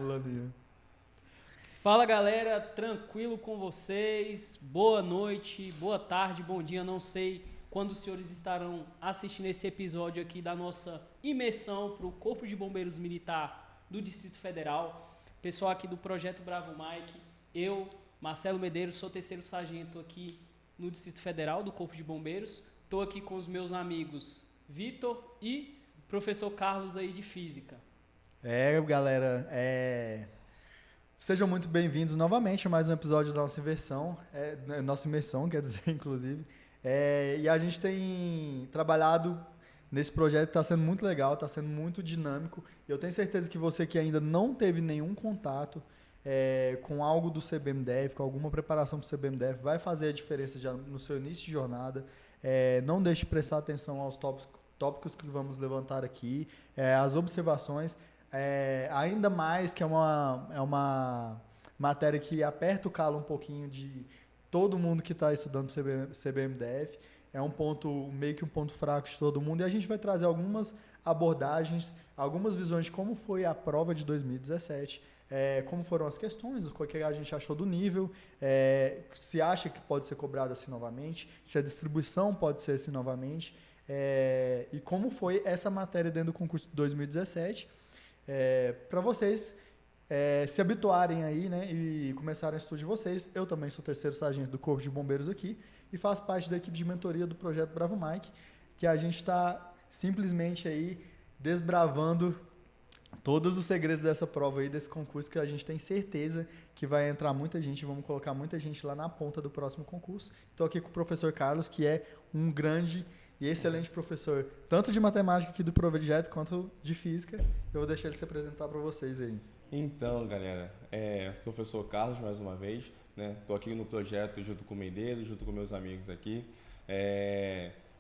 Laninha. Fala galera, tranquilo com vocês? Boa noite, boa tarde, bom dia. Não sei quando os senhores estarão assistindo esse episódio aqui da nossa imersão para o Corpo de Bombeiros Militar do Distrito Federal. Pessoal aqui do Projeto Bravo Mike, eu, Marcelo Medeiros, sou terceiro sargento aqui no Distrito Federal do Corpo de Bombeiros. Estou aqui com os meus amigos Vitor e professor Carlos aí de Física. Galera, sejam muito bem-vindos novamente a mais um episódio da nossa nossa imersão, quer dizer, inclusive. E a gente tem trabalhado nesse projeto, está sendo muito legal, está sendo muito dinâmico. Eu tenho certeza que você que ainda não teve nenhum contato com algo do CBMDEV, com alguma preparação para o CBMDEV, vai fazer a diferença já no seu início de jornada. Não deixe de prestar atenção aos tópicos que vamos levantar aqui, as observações. Ainda mais que é uma matéria que aperta o calo um pouquinho de todo mundo que está estudando CBMDF. É meio que um ponto fraco de todo mundo. E a gente vai trazer algumas abordagens, algumas visões de como foi a prova de 2017, como foram as questões, o que a gente achou do nível, se acha que pode ser cobrado assim novamente, se a distribuição pode ser assim novamente, e como foi essa matéria dentro do concurso de 2017. Para vocês se habituarem aí, né, e começarem o estudo de vocês. Eu também sou terceiro sargento do Corpo de Bombeiros aqui e faço parte da equipe de mentoria do Projeto Bravo Mike, que a gente está simplesmente aí desbravando todos os segredos dessa prova aí, desse concurso, que a gente tem certeza que vai entrar muita gente, vamos colocar muita gente lá na ponta do próximo concurso. Estou aqui com o professor Carlos, que é um grande e excelente professor, tanto de matemática aqui do projeto, quanto de física. Eu vou deixar ele se apresentar para vocês aí. Então, galera, professor Carlos mais uma vez, né? Estou aqui no projeto junto com o Medeiros, junto com meus amigos aqui,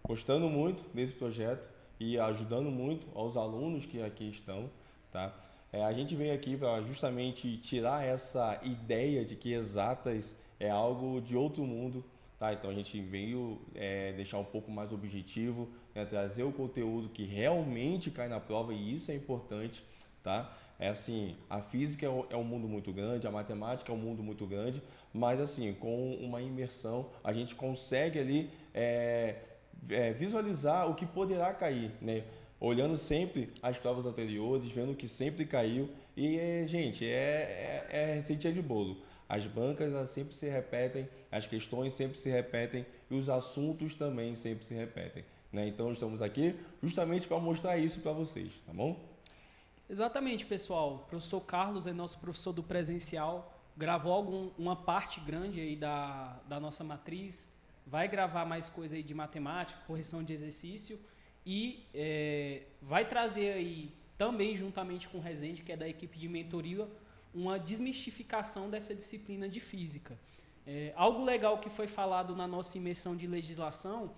gostando muito desse projeto e ajudando muito aos alunos que aqui estão, tá? A gente veio aqui para justamente tirar essa ideia de que exatas é algo de outro mundo. Tá, então a gente veio deixar um pouco mais objetivo, né, trazer o conteúdo que realmente cai na prova, e isso é importante, tá? Assim, a física é um mundo muito grande, a matemática é um mundo muito grande, mas assim, com uma imersão a gente consegue ali visualizar o que poderá cair, né? Olhando sempre as provas anteriores, vendo o que sempre caiu, e gente, receita de bolo. As bancas elas sempre se repetem, as questões sempre se repetem e os assuntos também sempre se repetem, né? Então estamos aqui justamente para mostrar isso para vocês, tá bom? Exatamente, pessoal. O professor Carlos é nosso professor do presencial, gravou uma parte grande aí da nossa matriz, vai gravar mais coisa aí de matemática, correção de exercício e vai trazer aí também juntamente com o Rezende, que é da equipe de mentoria, uma desmistificação dessa disciplina de física. Algo legal que foi falado na nossa imersão de legislação,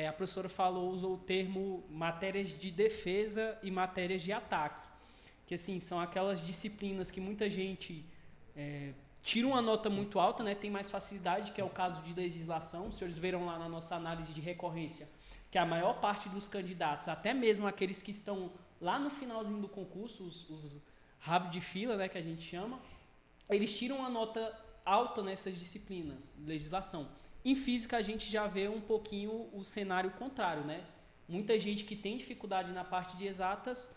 a professora usou o termo matérias de defesa e matérias de ataque, que assim, são aquelas disciplinas que muita gente tira uma nota muito alta, né, tem mais facilidade, que é o caso de legislação. Os senhores viram lá na nossa análise de recorrência que a maior parte dos candidatos, até mesmo aqueles que estão lá no finalzinho do concurso, os rabo de fila, né, que a gente chama, eles tiram uma nota alta nessas disciplinas, legislação. Em física a gente já vê um pouquinho o cenário contrário, né? Muita gente que tem dificuldade na parte de exatas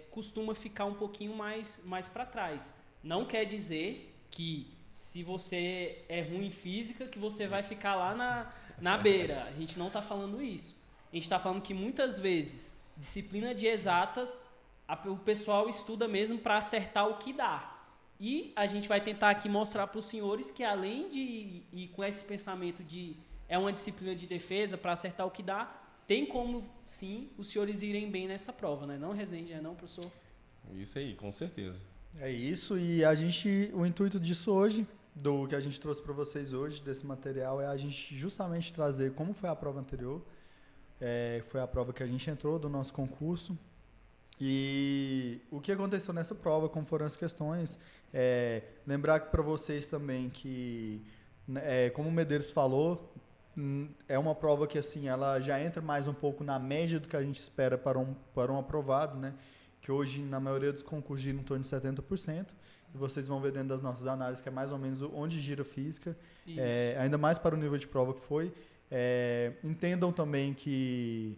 costuma ficar um pouquinho mais para trás. Não quer dizer que se você é ruim em física, que você vai ficar lá na beira. A gente não está falando isso. A gente está falando que muitas vezes disciplina de exatas o pessoal estuda mesmo para acertar o que dá. E a gente vai tentar aqui mostrar para os senhores que, além de ir com esse pensamento de uma disciplina de defesa para acertar o que dá, tem como, sim, os senhores irem bem nessa prova, né? Não, Rezende, não, professor? Isso aí, com certeza. É isso, e o intuito disso hoje, do que a gente trouxe para vocês hoje, desse material, é a gente justamente trazer como foi a prova anterior, foi a prova que a gente entrou do nosso concurso, e o que aconteceu nessa prova, como foram as questões. Lembrar para vocês também que, como o Medeiros falou, é uma prova que assim, ela já entra mais um pouco na média do que a gente espera para um aprovado, né? que hoje na maioria dos concursos gira em torno de 70%, e vocês vão ver dentro das nossas análises que é mais ou menos onde gira física, ainda mais para o nível de prova que foi. Entendam também que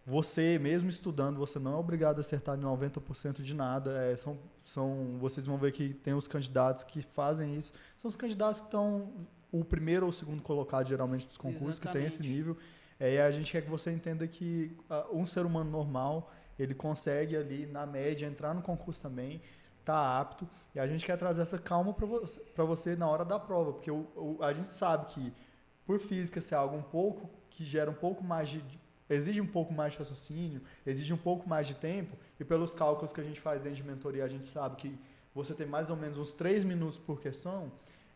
você, mesmo estudando, você não é obrigado a acertar 90% de nada. Vocês vão ver que tem os candidatos que fazem isso. São os candidatos que estão o primeiro ou o segundo colocado, geralmente, dos concursos, que tem esse nível. E a gente quer que você entenda que um ser humano normal, ele consegue ali, na média, entrar no concurso também, tá apto. E a gente quer trazer essa calma para você na hora da prova. Porque a gente sabe que, por física ser algo que gera um pouco mais exige um pouco mais de raciocínio, exige um pouco mais de tempo, e pelos cálculos que a gente faz dentro de mentoria, a gente sabe que você tem mais ou menos uns 3 minutos por questão.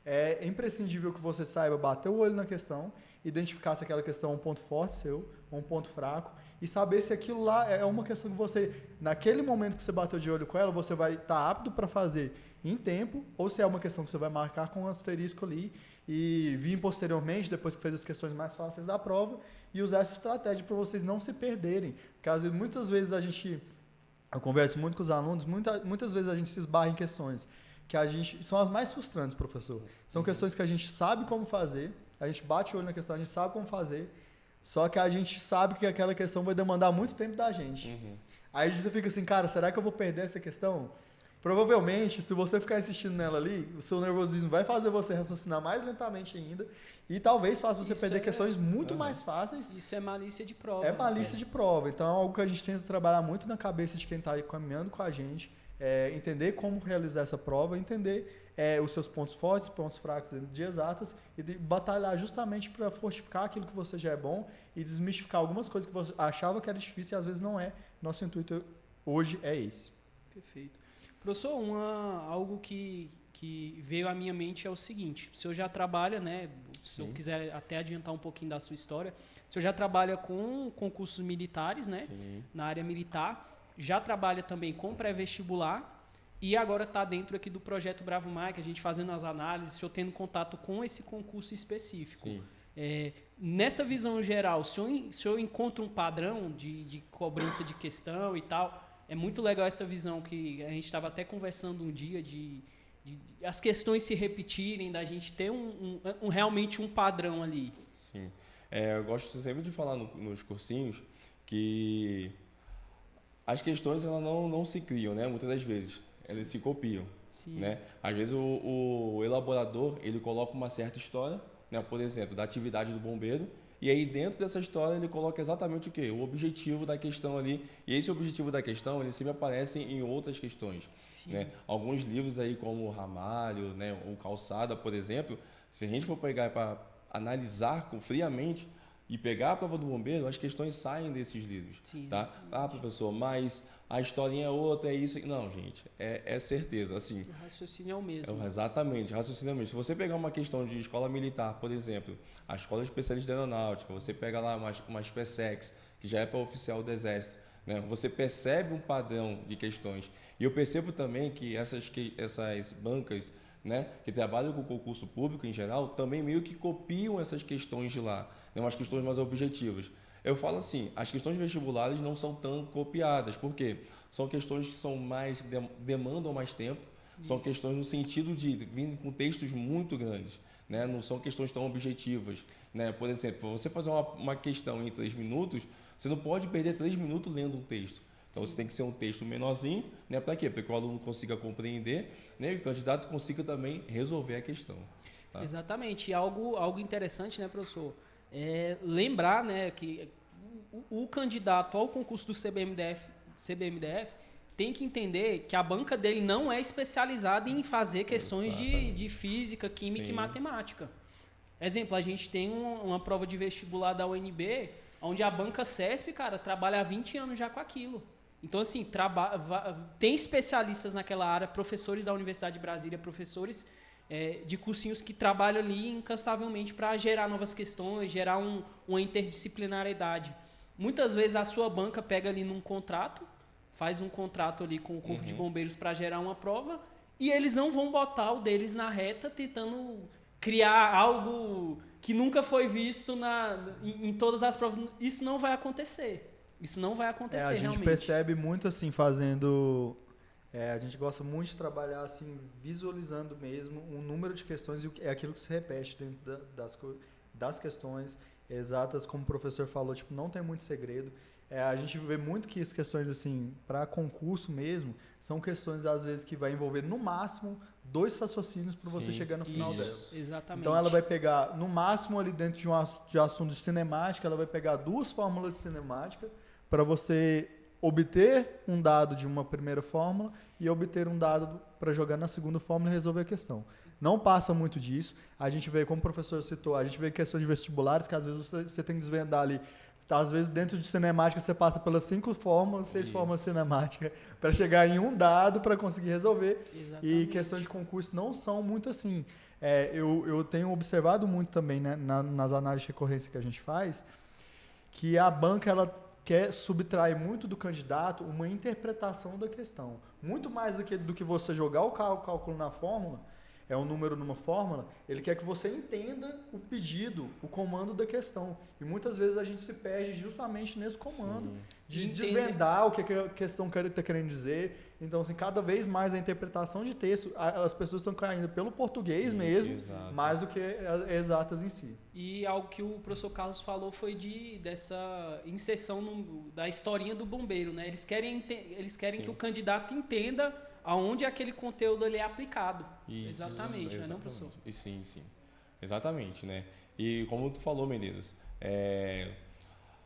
É imprescindível que você saiba bater o olho na questão, identificar se aquela questão é um ponto forte seu, ou um ponto fraco, e saber se aquilo lá é uma questão que você, naquele momento que você bateu de olho com ela, você vai estar apto para fazer em tempo, ou se é uma questão que você vai marcar com um asterisco ali, e vir posteriormente, depois que fez as questões mais fáceis da prova, e usar essa estratégia para vocês não se perderem. Porque muitas vezes eu converso muito com os alunos, muitas vezes a gente se esbarra em questões que são as mais frustrantes, professor. São questões que a gente sabe como fazer, a gente bate o olho na questão, a gente sabe como fazer, só que a gente sabe que aquela questão vai demandar muito tempo da gente. Aí você fica assim, cara, será que eu vou perder essa questão? Provavelmente, se você ficar insistindo nela ali, o seu nervosismo vai fazer você raciocinar mais lentamente ainda e talvez faça você perder questões muito mais fáceis. Isso é malícia de prova. É malícia de prova. Então, é algo que a gente tenta trabalhar muito na cabeça de quem está aí caminhando com a gente, entender como realizar essa prova, entender os seus pontos fortes, pontos fracos de exatas e batalhar justamente para fortificar aquilo que você já é bom e desmistificar algumas coisas que você achava que era difícil e às vezes não é. Nosso intuito hoje é esse. Perfeito. Professor, algo que veio à minha mente é o seguinte: o senhor já trabalha, né? Se eu quiser até adiantar um pouquinho da sua história, o senhor já trabalha com concursos militares, né? Sim. Na área militar, já trabalha também com pré-vestibular e agora está dentro aqui do projeto Bravo Mike, a gente fazendo as análises, o senhor tendo contato com esse concurso específico. Sim. Nessa visão geral, o senhor encontra um padrão de cobrança de questão e tal? É muito legal essa visão que a gente estava até conversando um dia de as questões se repetirem, da gente ter realmente um padrão ali. Sim. Eu gosto sempre de falar nos cursinhos que as questões elas não se criam, né? Muitas das vezes. Elas se copiam. Sim. Né? Às vezes o elaborador ele coloca uma certa história, né? Por exemplo, da atividade do bombeiro, e aí dentro dessa história ele coloca exatamente o quê? O objetivo da questão ali. E esse objetivo da questão, ele sempre aparece em outras questões. Né? Alguns livros aí como o Ramalho, né? O Calçada, por exemplo, se a gente for pegar para analisar friamente e pegar a prova do bombeiro, as questões saem desses livros. Sim, tá? Professor, mas a historinha é outra, é isso. Não, gente, é certeza. Assim, o raciocínio é o mesmo. Exatamente, raciocínio é o mesmo. Se você pegar uma questão de escola militar, por exemplo, a Escola Especialista de Aeronáutica, você pega lá uma SpaceX, que já é para oficial do Exército, né? Você percebe um padrão de questões. E eu percebo também que essas bancas, né, que trabalham com o concurso público em geral, também meio que copiam essas questões de lá, né, umas questões mais objetivas. Eu falo assim, as questões vestibulares não são tão copiadas, por quê? São questões que são demandam mais tempo, são questões no sentido de vir com textos muito grandes, né, não são questões tão objetivas. Né? Por exemplo, para você fazer uma questão em 3 minutos, você não pode perder 3 minutos lendo um texto. Então, você tem que ser um texto menorzinho, né? Para quê? Para que o aluno consiga compreender, né? E o candidato consiga também resolver a questão. Tá? Exatamente. E algo interessante, né, professor? Lembrar, né, que o candidato ao concurso do CBMDF tem que entender que a banca dele não é especializada em fazer questões de física, química e matemática. Exemplo, a gente tem uma prova de vestibular da UNB, onde a banca CESP, cara, trabalha há 20 anos já com aquilo. Então, assim, tem especialistas naquela área, professores da Universidade de Brasília, professores de cursinhos que trabalham ali incansavelmente para gerar novas questões, gerar uma interdisciplinariedade. Muitas vezes a sua banca pega ali num contrato, faz um contrato ali com o Corpo de Bombeiros para gerar uma prova, e eles não vão botar o deles na reta tentando criar algo que nunca foi visto em todas as provas. Isso não vai acontecer. Isso não vai acontecer A gente realmente. percebe muito assim, fazendo... a gente gosta muito de trabalhar assim, visualizando mesmo um número de questões, e é aquilo que se repete dentro das questões exatas, como o professor falou, tipo, não tem muito segredo. A gente vê muito que as questões assim, para concurso mesmo, são questões às vezes que vai envolver no máximo 2 raciocínios para você chegar no final dela. Exatamente. Então ela vai pegar, no máximo ali dentro de assunto de cinemática, ela vai pegar 2 fórmulas de cinemática para você obter um dado de uma primeira fórmula e obter um dado para jogar na segunda fórmula e resolver a questão. Não passa muito disso. A gente vê, como o professor citou, a gente vê questões de vestibulares que às vezes você tem que desvendar ali. Às vezes dentro de cinemática você passa pelas 5 fórmulas, 6 fórmulas cinemáticas para chegar em um dado para conseguir resolver. Exatamente. E questões de concurso não são muito assim. Eu tenho observado muito também, né, nas análises de recorrência que a gente faz, que a banca ela quer subtrair muito do candidato uma interpretação da questão. Muito mais do que você jogar o cálculo na fórmula, um número numa fórmula, ele quer que você entenda o pedido, o comando da questão. E muitas vezes a gente se perde justamente nesse comando, de desvendar o que a questão está querendo dizer. Então, assim, cada vez mais a interpretação de texto, as pessoas estão caindo pelo português mesmo, mais do que exatas em si. E algo que o professor Carlos falou foi dessa inserção da historinha do bombeiro, né? Eles querem que o candidato entenda aonde aquele conteúdo ali é aplicado. Exatamente, não é não, professor? Sim. Exatamente, né? E como tu falou, Menezes,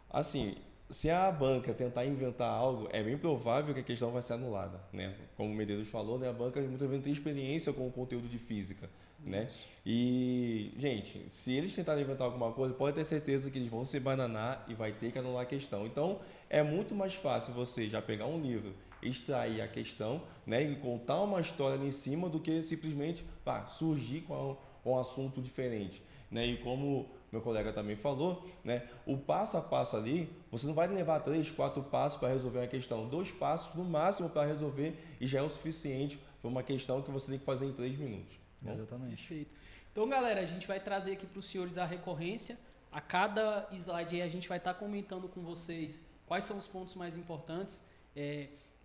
assim, se a banca tentar inventar algo, é bem provável que a questão vai ser anulada, né? Como o Medeiros falou, né? A banca muitas vezes não tem experiência com o conteúdo de física, né? E, gente, se eles tentarem inventar alguma coisa, pode ter certeza que eles vão se bananar e vai ter que anular a questão. Então, é muito mais fácil você já pegar um livro, extrair a questão, né, e contar uma história ali em cima do que simplesmente surgir com um assunto diferente, né? E como meu colega também falou, né, o passo a passo ali, você não vai levar 3, 4 passos para resolver uma questão, 2 passos no máximo para resolver e já é o suficiente para uma questão que você tem que fazer em 3 minutos. Né? Exatamente. Perfeito. Então, galera, a gente vai trazer aqui para os senhores a recorrência. A cada slide aí a gente vai estar comentando com vocês quais são os pontos mais importantes.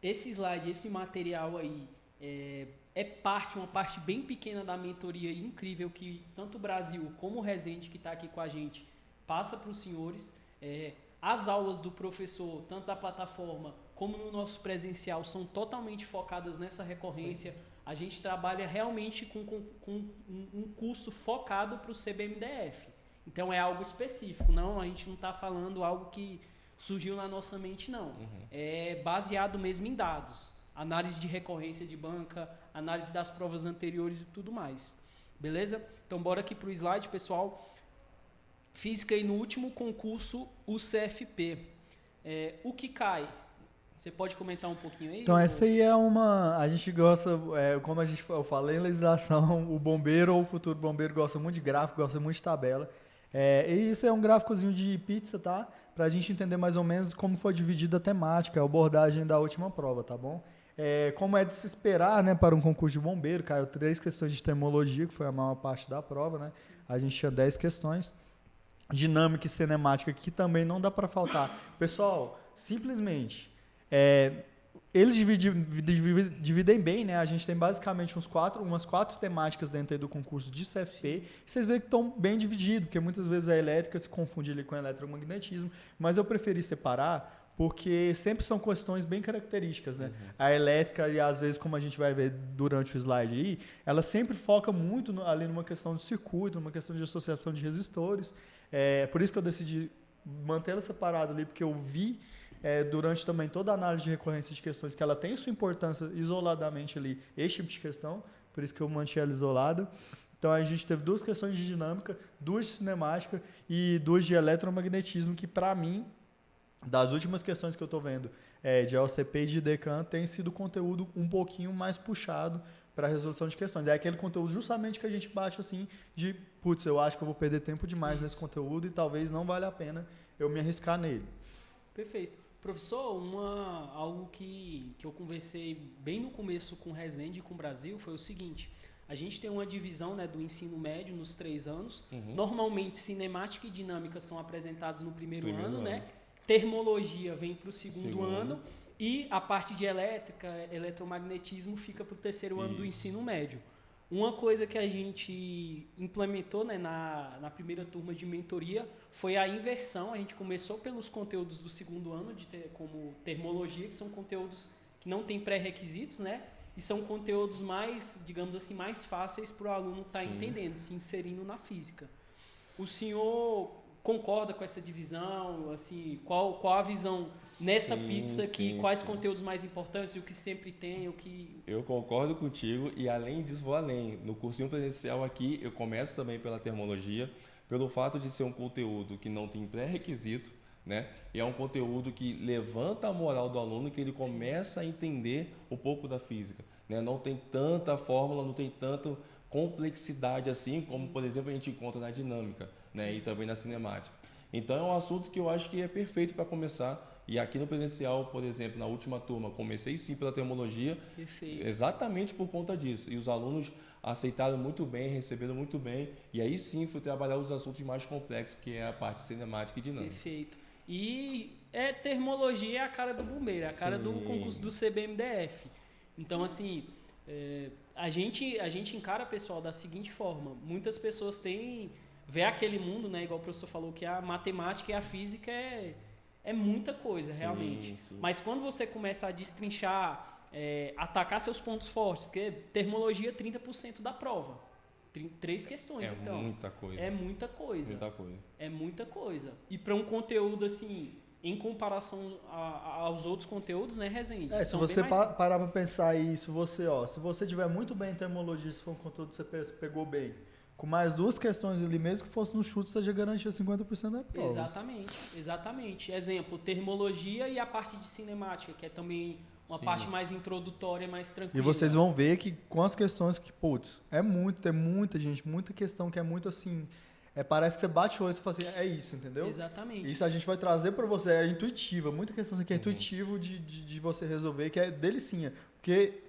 Esse slide, esse material aí uma parte bem pequena da mentoria incrível que tanto o Brasil como o Resende, que está aqui com a gente, passa para os senhores. As aulas do professor, tanto da plataforma como no nosso presencial, são totalmente focadas nessa recorrência. Sim. A gente trabalha realmente com um curso focado para o CBMDF. Então é algo específico, a gente não está falando algo que surgiu na nossa mente, não. É baseado mesmo em dados. Análise de recorrência de banca, análise das provas anteriores e tudo mais. Beleza? Então, bora aqui para o slide, pessoal. Física aí no último concurso, o CFP. O que cai? Você pode comentar um pouquinho aí? Então, essa aí a gente gosta, como eu falei em legislação, o bombeiro ou o futuro bombeiro gosta muito de gráfico, gosta muito de tabela. E isso é um gráficozinho de pizza, tá? Para a gente entender mais ou menos como foi dividida a temática, a abordagem da última prova, tá bom? Como é de se esperar, né, para um concurso de bombeiro, caiu 3 questões de termologia, que foi a maior parte da prova, né? A gente tinha 10 questões. Dinâmica e cinemática, que também não dá para faltar. Pessoal, simplesmente, eles dividem bem, né? A gente tem basicamente umas 4 temáticas dentro aí do concurso de CFP. Vocês veem que estão bem divididos, porque muitas vezes a elétrica se confunde ali com o eletromagnetismo, mas eu preferi separar porque sempre são questões bem características, né? A elétrica, e às vezes, como a gente vai ver durante o slide aí, ela sempre foca muito ali numa questão de circuito, numa questão de associação de resistores. Por isso que eu decidi manter ela separada ali, porque eu vi durante também toda a análise de recorrência de questões que ela tem sua importância isoladamente ali, esse tipo de questão, por isso que eu mantive ela isolada. Então a gente teve 2 questões de dinâmica, 2 de cinemática e 2 de eletromagnetismo, que para mim, das últimas questões que eu estou vendo de LCP e de DECAN, tem sido conteúdo um pouquinho mais puxado para a resolução de questões. É aquele conteúdo justamente que a gente bate assim de, putz, eu acho que eu vou perder tempo demais nesse conteúdo e talvez não valha a pena eu me arriscar nele. Perfeito. Professor, algo que eu conversei bem no começo com o Resende e com o Brasil foi o seguinte: a gente tem uma divisão, né, do ensino médio nos 3 anos. Normalmente, cinemática e dinâmica são apresentados no primeiro ano, né? termologia vem para o segundo ano e a parte de elétrica, eletromagnetismo fica para o terceiro ano do ensino médio. Uma coisa que a gente implementou, né, na primeira turma de mentoria foi a inversão. A gente começou pelos conteúdos do segundo ano, como termologia, que são conteúdos que não têm pré-requisitos, né? E são conteúdos mais, digamos assim, mais fáceis para o aluno estar entendendo, se inserindo na física. O senhor concorda com essa divisão? Assim, qual a visão nessa pizza aqui? Quais conteúdos mais importantes? O que sempre tem? O que... Eu concordo contigo e, além disso, vou além. No cursinho presencial aqui, eu começo também pela termologia, pelo fato de ser um conteúdo que não tem pré-requisito, né? E é um conteúdo que levanta a moral do aluno, que ele começa a entender um pouco da física, né? Não tem tanta fórmula, não tem tanta complexidade assim como, por exemplo, a gente encontra na dinâmica, né? E também na cinemática. Então é um assunto que eu acho que é perfeito para começar. E aqui no presencial, por exemplo, na última turma, comecei sim pela termologia, exatamente por conta disso. E os alunos aceitaram muito bem, receberam muito bem. E aí sim fui trabalhar os assuntos mais complexos, que é a parte cinemática e dinâmica. Perfeito. E termologia é a cara do bombeiro, é a cara do concurso do CBMDF. Então, assim, a gente encara, pessoal, da seguinte forma. Muitas pessoas vê aquele mundo, né, igual o professor falou, que a matemática e a física é muita coisa, realmente. Sim. Mas quando você começa a destrinchar, atacar seus pontos fortes, porque termologia 30% da prova. 3 questões, então. É muita coisa. É muita coisa. Muita coisa. É muita coisa. E para um conteúdo, assim, em comparação aos outros conteúdos, né, Rezende? Se você parar para pensar isso, se você tiver muito bem em termologia, se for um conteúdo que você pegou bem, com mais 2 questões ali, mesmo que fosse no chute, você já garantia 50% da prova. Exatamente. Exemplo, termologia e a parte de cinemática, que é também uma parte mais introdutória, mais tranquila. E vocês vão ver que com as questões que, putz, tem muita gente, muita questão que é muito assim, parece que você bate o olho e você fala assim, é isso, entendeu? Exatamente. Isso a gente vai trazer para você, é intuitiva, muita questão aqui é intuitivo de você resolver, que é delicinha, porque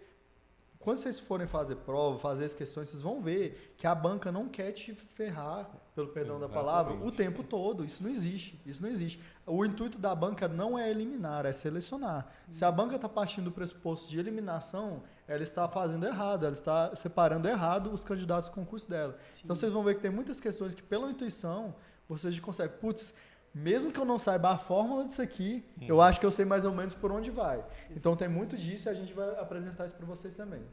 quando vocês forem fazer prova, fazer as questões, vocês vão ver que a banca não quer te ferrar, pelo perdão da palavra, o tempo todo. Isso não existe. O intuito da banca não é eliminar, é selecionar. Se a banca está partindo do pressuposto de eliminação, ela está fazendo errado, ela está separando errado os candidatos do concurso dela. Sim. Então vocês vão ver que tem muitas questões que, pela intuição, vocês conseguem, mesmo que eu não saiba a fórmula disso aqui, eu acho que eu sei mais ou menos por onde vai. Exatamente. Então tem muito disso e a gente vai apresentar isso para vocês também.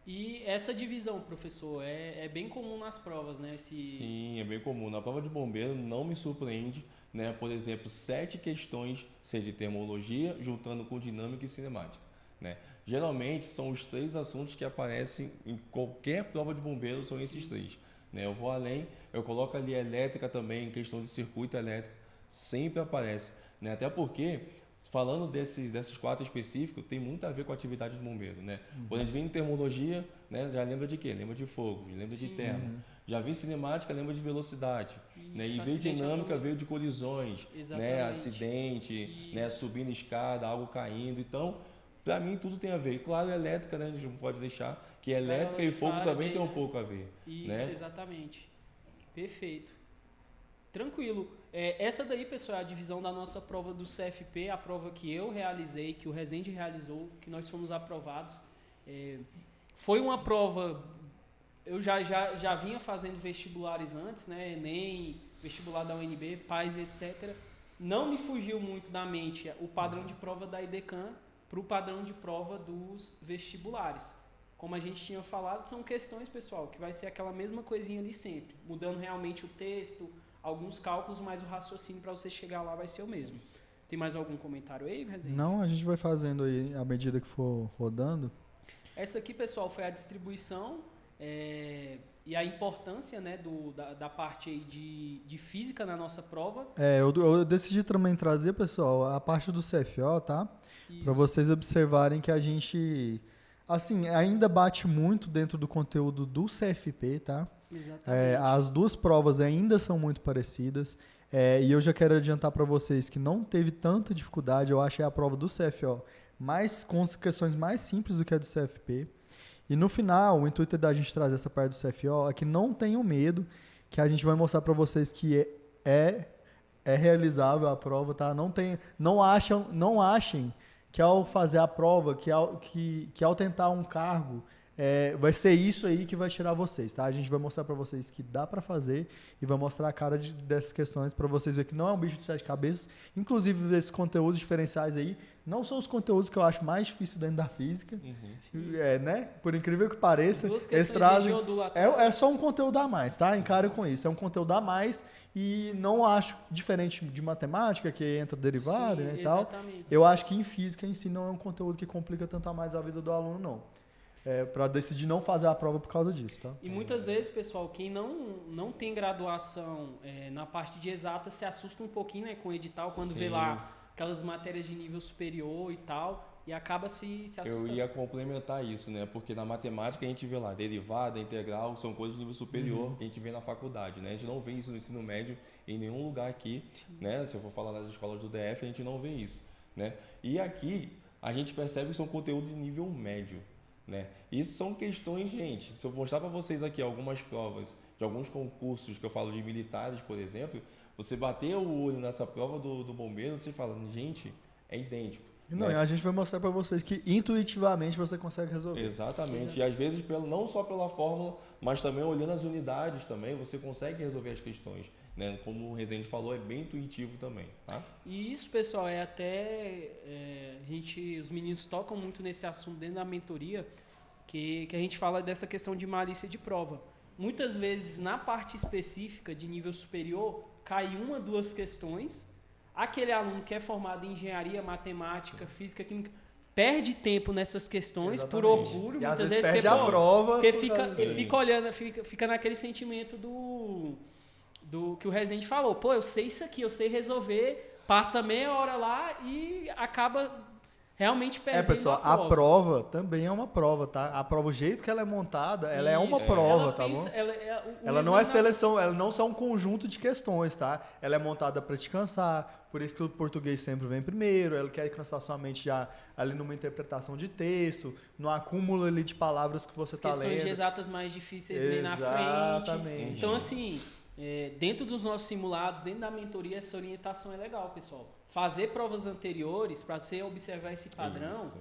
E essa divisão, professor, é bem comum nas provas, né? Sim, é bem comum. Na prova de bombeiro não me surpreende, né? Por exemplo, 7 questões ser de termologia, juntando com dinâmica e cinemática, né? Geralmente são os 3 assuntos que aparecem em qualquer prova de bombeiro, são esses 3. Né? Eu vou além, eu coloco ali a elétrica também, questão de circuito elétrico, sempre aparece, né? Até porque, falando desses 4 específicos, tem muito a ver com a atividade do bombeiro, né? Quando a gente vem em termologia, né, já lembra de quê? Lembra de fogo, lembra de termo. Já vem cinemática, lembra de velocidade. Né? E veio dinâmica, veio de colisões, né? Acidente, né? Subindo escada, algo caindo. Então, para mim, tudo tem a ver. E, claro, elétrica, né? A gente não pode deixar que elétrica e fogo também tem um pouco a ver. Isso, né? Exatamente. Perfeito. Tranquilo. Essa daí, pessoal, é a divisão da nossa prova do CFP, a prova que eu realizei, que o Rezende realizou, que nós fomos aprovados. Foi uma prova... Eu já vinha fazendo vestibulares antes, né? ENEM, vestibular da UNB, PAS, etc. Não me fugiu muito da mente o padrão de prova da IDECAM para o padrão de prova dos vestibulares. Como a gente tinha falado, são questões, pessoal, que vai ser aquela mesma coisinha ali sempre, mudando realmente o texto, alguns cálculos, mas o raciocínio para você chegar lá vai ser o mesmo. Tem mais algum comentário aí, Rezende? Não, a gente vai fazendo aí à medida que for rodando. Essa aqui, pessoal, foi a distribuição e a importância, né, da parte aí de física na nossa prova. Eu decidi também trazer, pessoal, a parte do CFO, tá? Para vocês observarem que a gente, assim, ainda bate muito dentro do conteúdo do CFP, tá? Exatamente. As 2 provas ainda são muito parecidas. E eu já quero adiantar para vocês que não teve tanta dificuldade. Eu achei a prova do CFO com questões mais simples do que a do CFP. E no final, o intuito da gente trazer essa parte do CFO é que não tenham medo, que a gente vai mostrar para vocês que é realizável a prova, tá? Não achem que ao fazer a prova, que ao tentar um cargo, vai ser isso aí que vai tirar vocês, tá? A gente vai mostrar para vocês que dá para fazer e vai mostrar a cara dessas questões para vocês verem que não é um bicho de 7 cabeças. Inclusive, esses conteúdos diferenciais aí não são os conteúdos que eu acho mais difícil dentro da física, né? Por incrível que pareça, eles trazem... É só um conteúdo a mais, tá? Encarem com isso. É um conteúdo a mais e não acho diferente de matemática, que entra derivada, né, e tal. Eu acho que em física em si não é um conteúdo que complica tanto a mais a vida do aluno, não. Para decidir não fazer a prova por causa disso, tá? E muitas vezes, pessoal, quem não tem graduação na parte de exata se assusta um pouquinho, né, com o edital, quando vê lá aquelas matérias de nível superior e tal, e acaba se assustando. Eu ia complementar isso, né? Porque na matemática a gente vê lá derivada, integral, são coisas de nível superior que a gente vê na faculdade, né? A gente não vê isso no ensino médio em nenhum lugar aqui, né? Se eu for falar nas escolas do DF, a gente não vê isso, né? E aqui a gente percebe que são conteúdos de nível médio, né? Isso são questões, gente, se eu mostrar para vocês aqui algumas provas de alguns concursos que eu falo de militares, por exemplo, você bater o olho nessa prova do bombeiro, você fala, gente, é idêntico. Não, né? A gente vai mostrar para vocês que intuitivamente você consegue resolver. Exatamente. E às vezes não só pela fórmula, mas também olhando as unidades também, você consegue resolver as questões. Né? Como o Rezende falou, é bem intuitivo também. Tá? E isso, pessoal, os meninos tocam muito nesse assunto dentro da mentoria, que a gente fala dessa questão de malícia de prova. Muitas vezes, na parte específica de nível superior, cai 1 ou 2 questões. Aquele aluno que é formado em engenharia, matemática, física, química, perde tempo nessas questões. Exatamente. Por orgulho, e muitas vezes vezes perde a prova. Porque fica olhando, fica naquele sentimento do que o Rezende falou. Pô, eu sei isso aqui, eu sei resolver, passa meia hora lá e acaba realmente perdendo pessoal, a prova também é uma prova, tá? A prova, o jeito que ela é montada, ela é uma prova, tá bom? Ela não é seleção, ela não são um conjunto de questões, tá? Ela é montada para te cansar, por isso que o português sempre vem primeiro, ela quer cansar sua mente já ali numa interpretação de texto, no acúmulo ali de palavras que você está lendo. Questões de exatas mais difíceis vêm na frente. Exatamente. Então, assim, dentro dos nossos simulados, dentro da mentoria, essa orientação é legal, pessoal. Fazer provas anteriores para você observar esse padrão,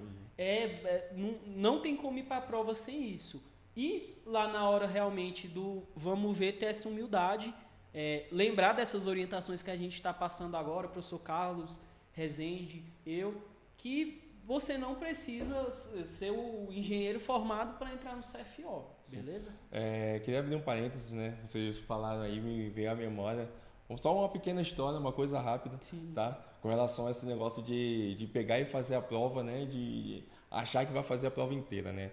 não tem como ir para a prova sem isso. E lá na hora realmente do vamos ver, ter essa humildade, lembrar dessas orientações que a gente está passando agora, o professor Carlos, Rezende, que você não precisa ser o engenheiro formado para entrar no CFO, beleza? Queria abrir um parênteses, né? Vocês falaram aí, me veio à memória. Só uma pequena história, uma coisa rápida, tá? Com relação a esse negócio de pegar e fazer a prova, né? De achar que vai fazer a prova inteira, né?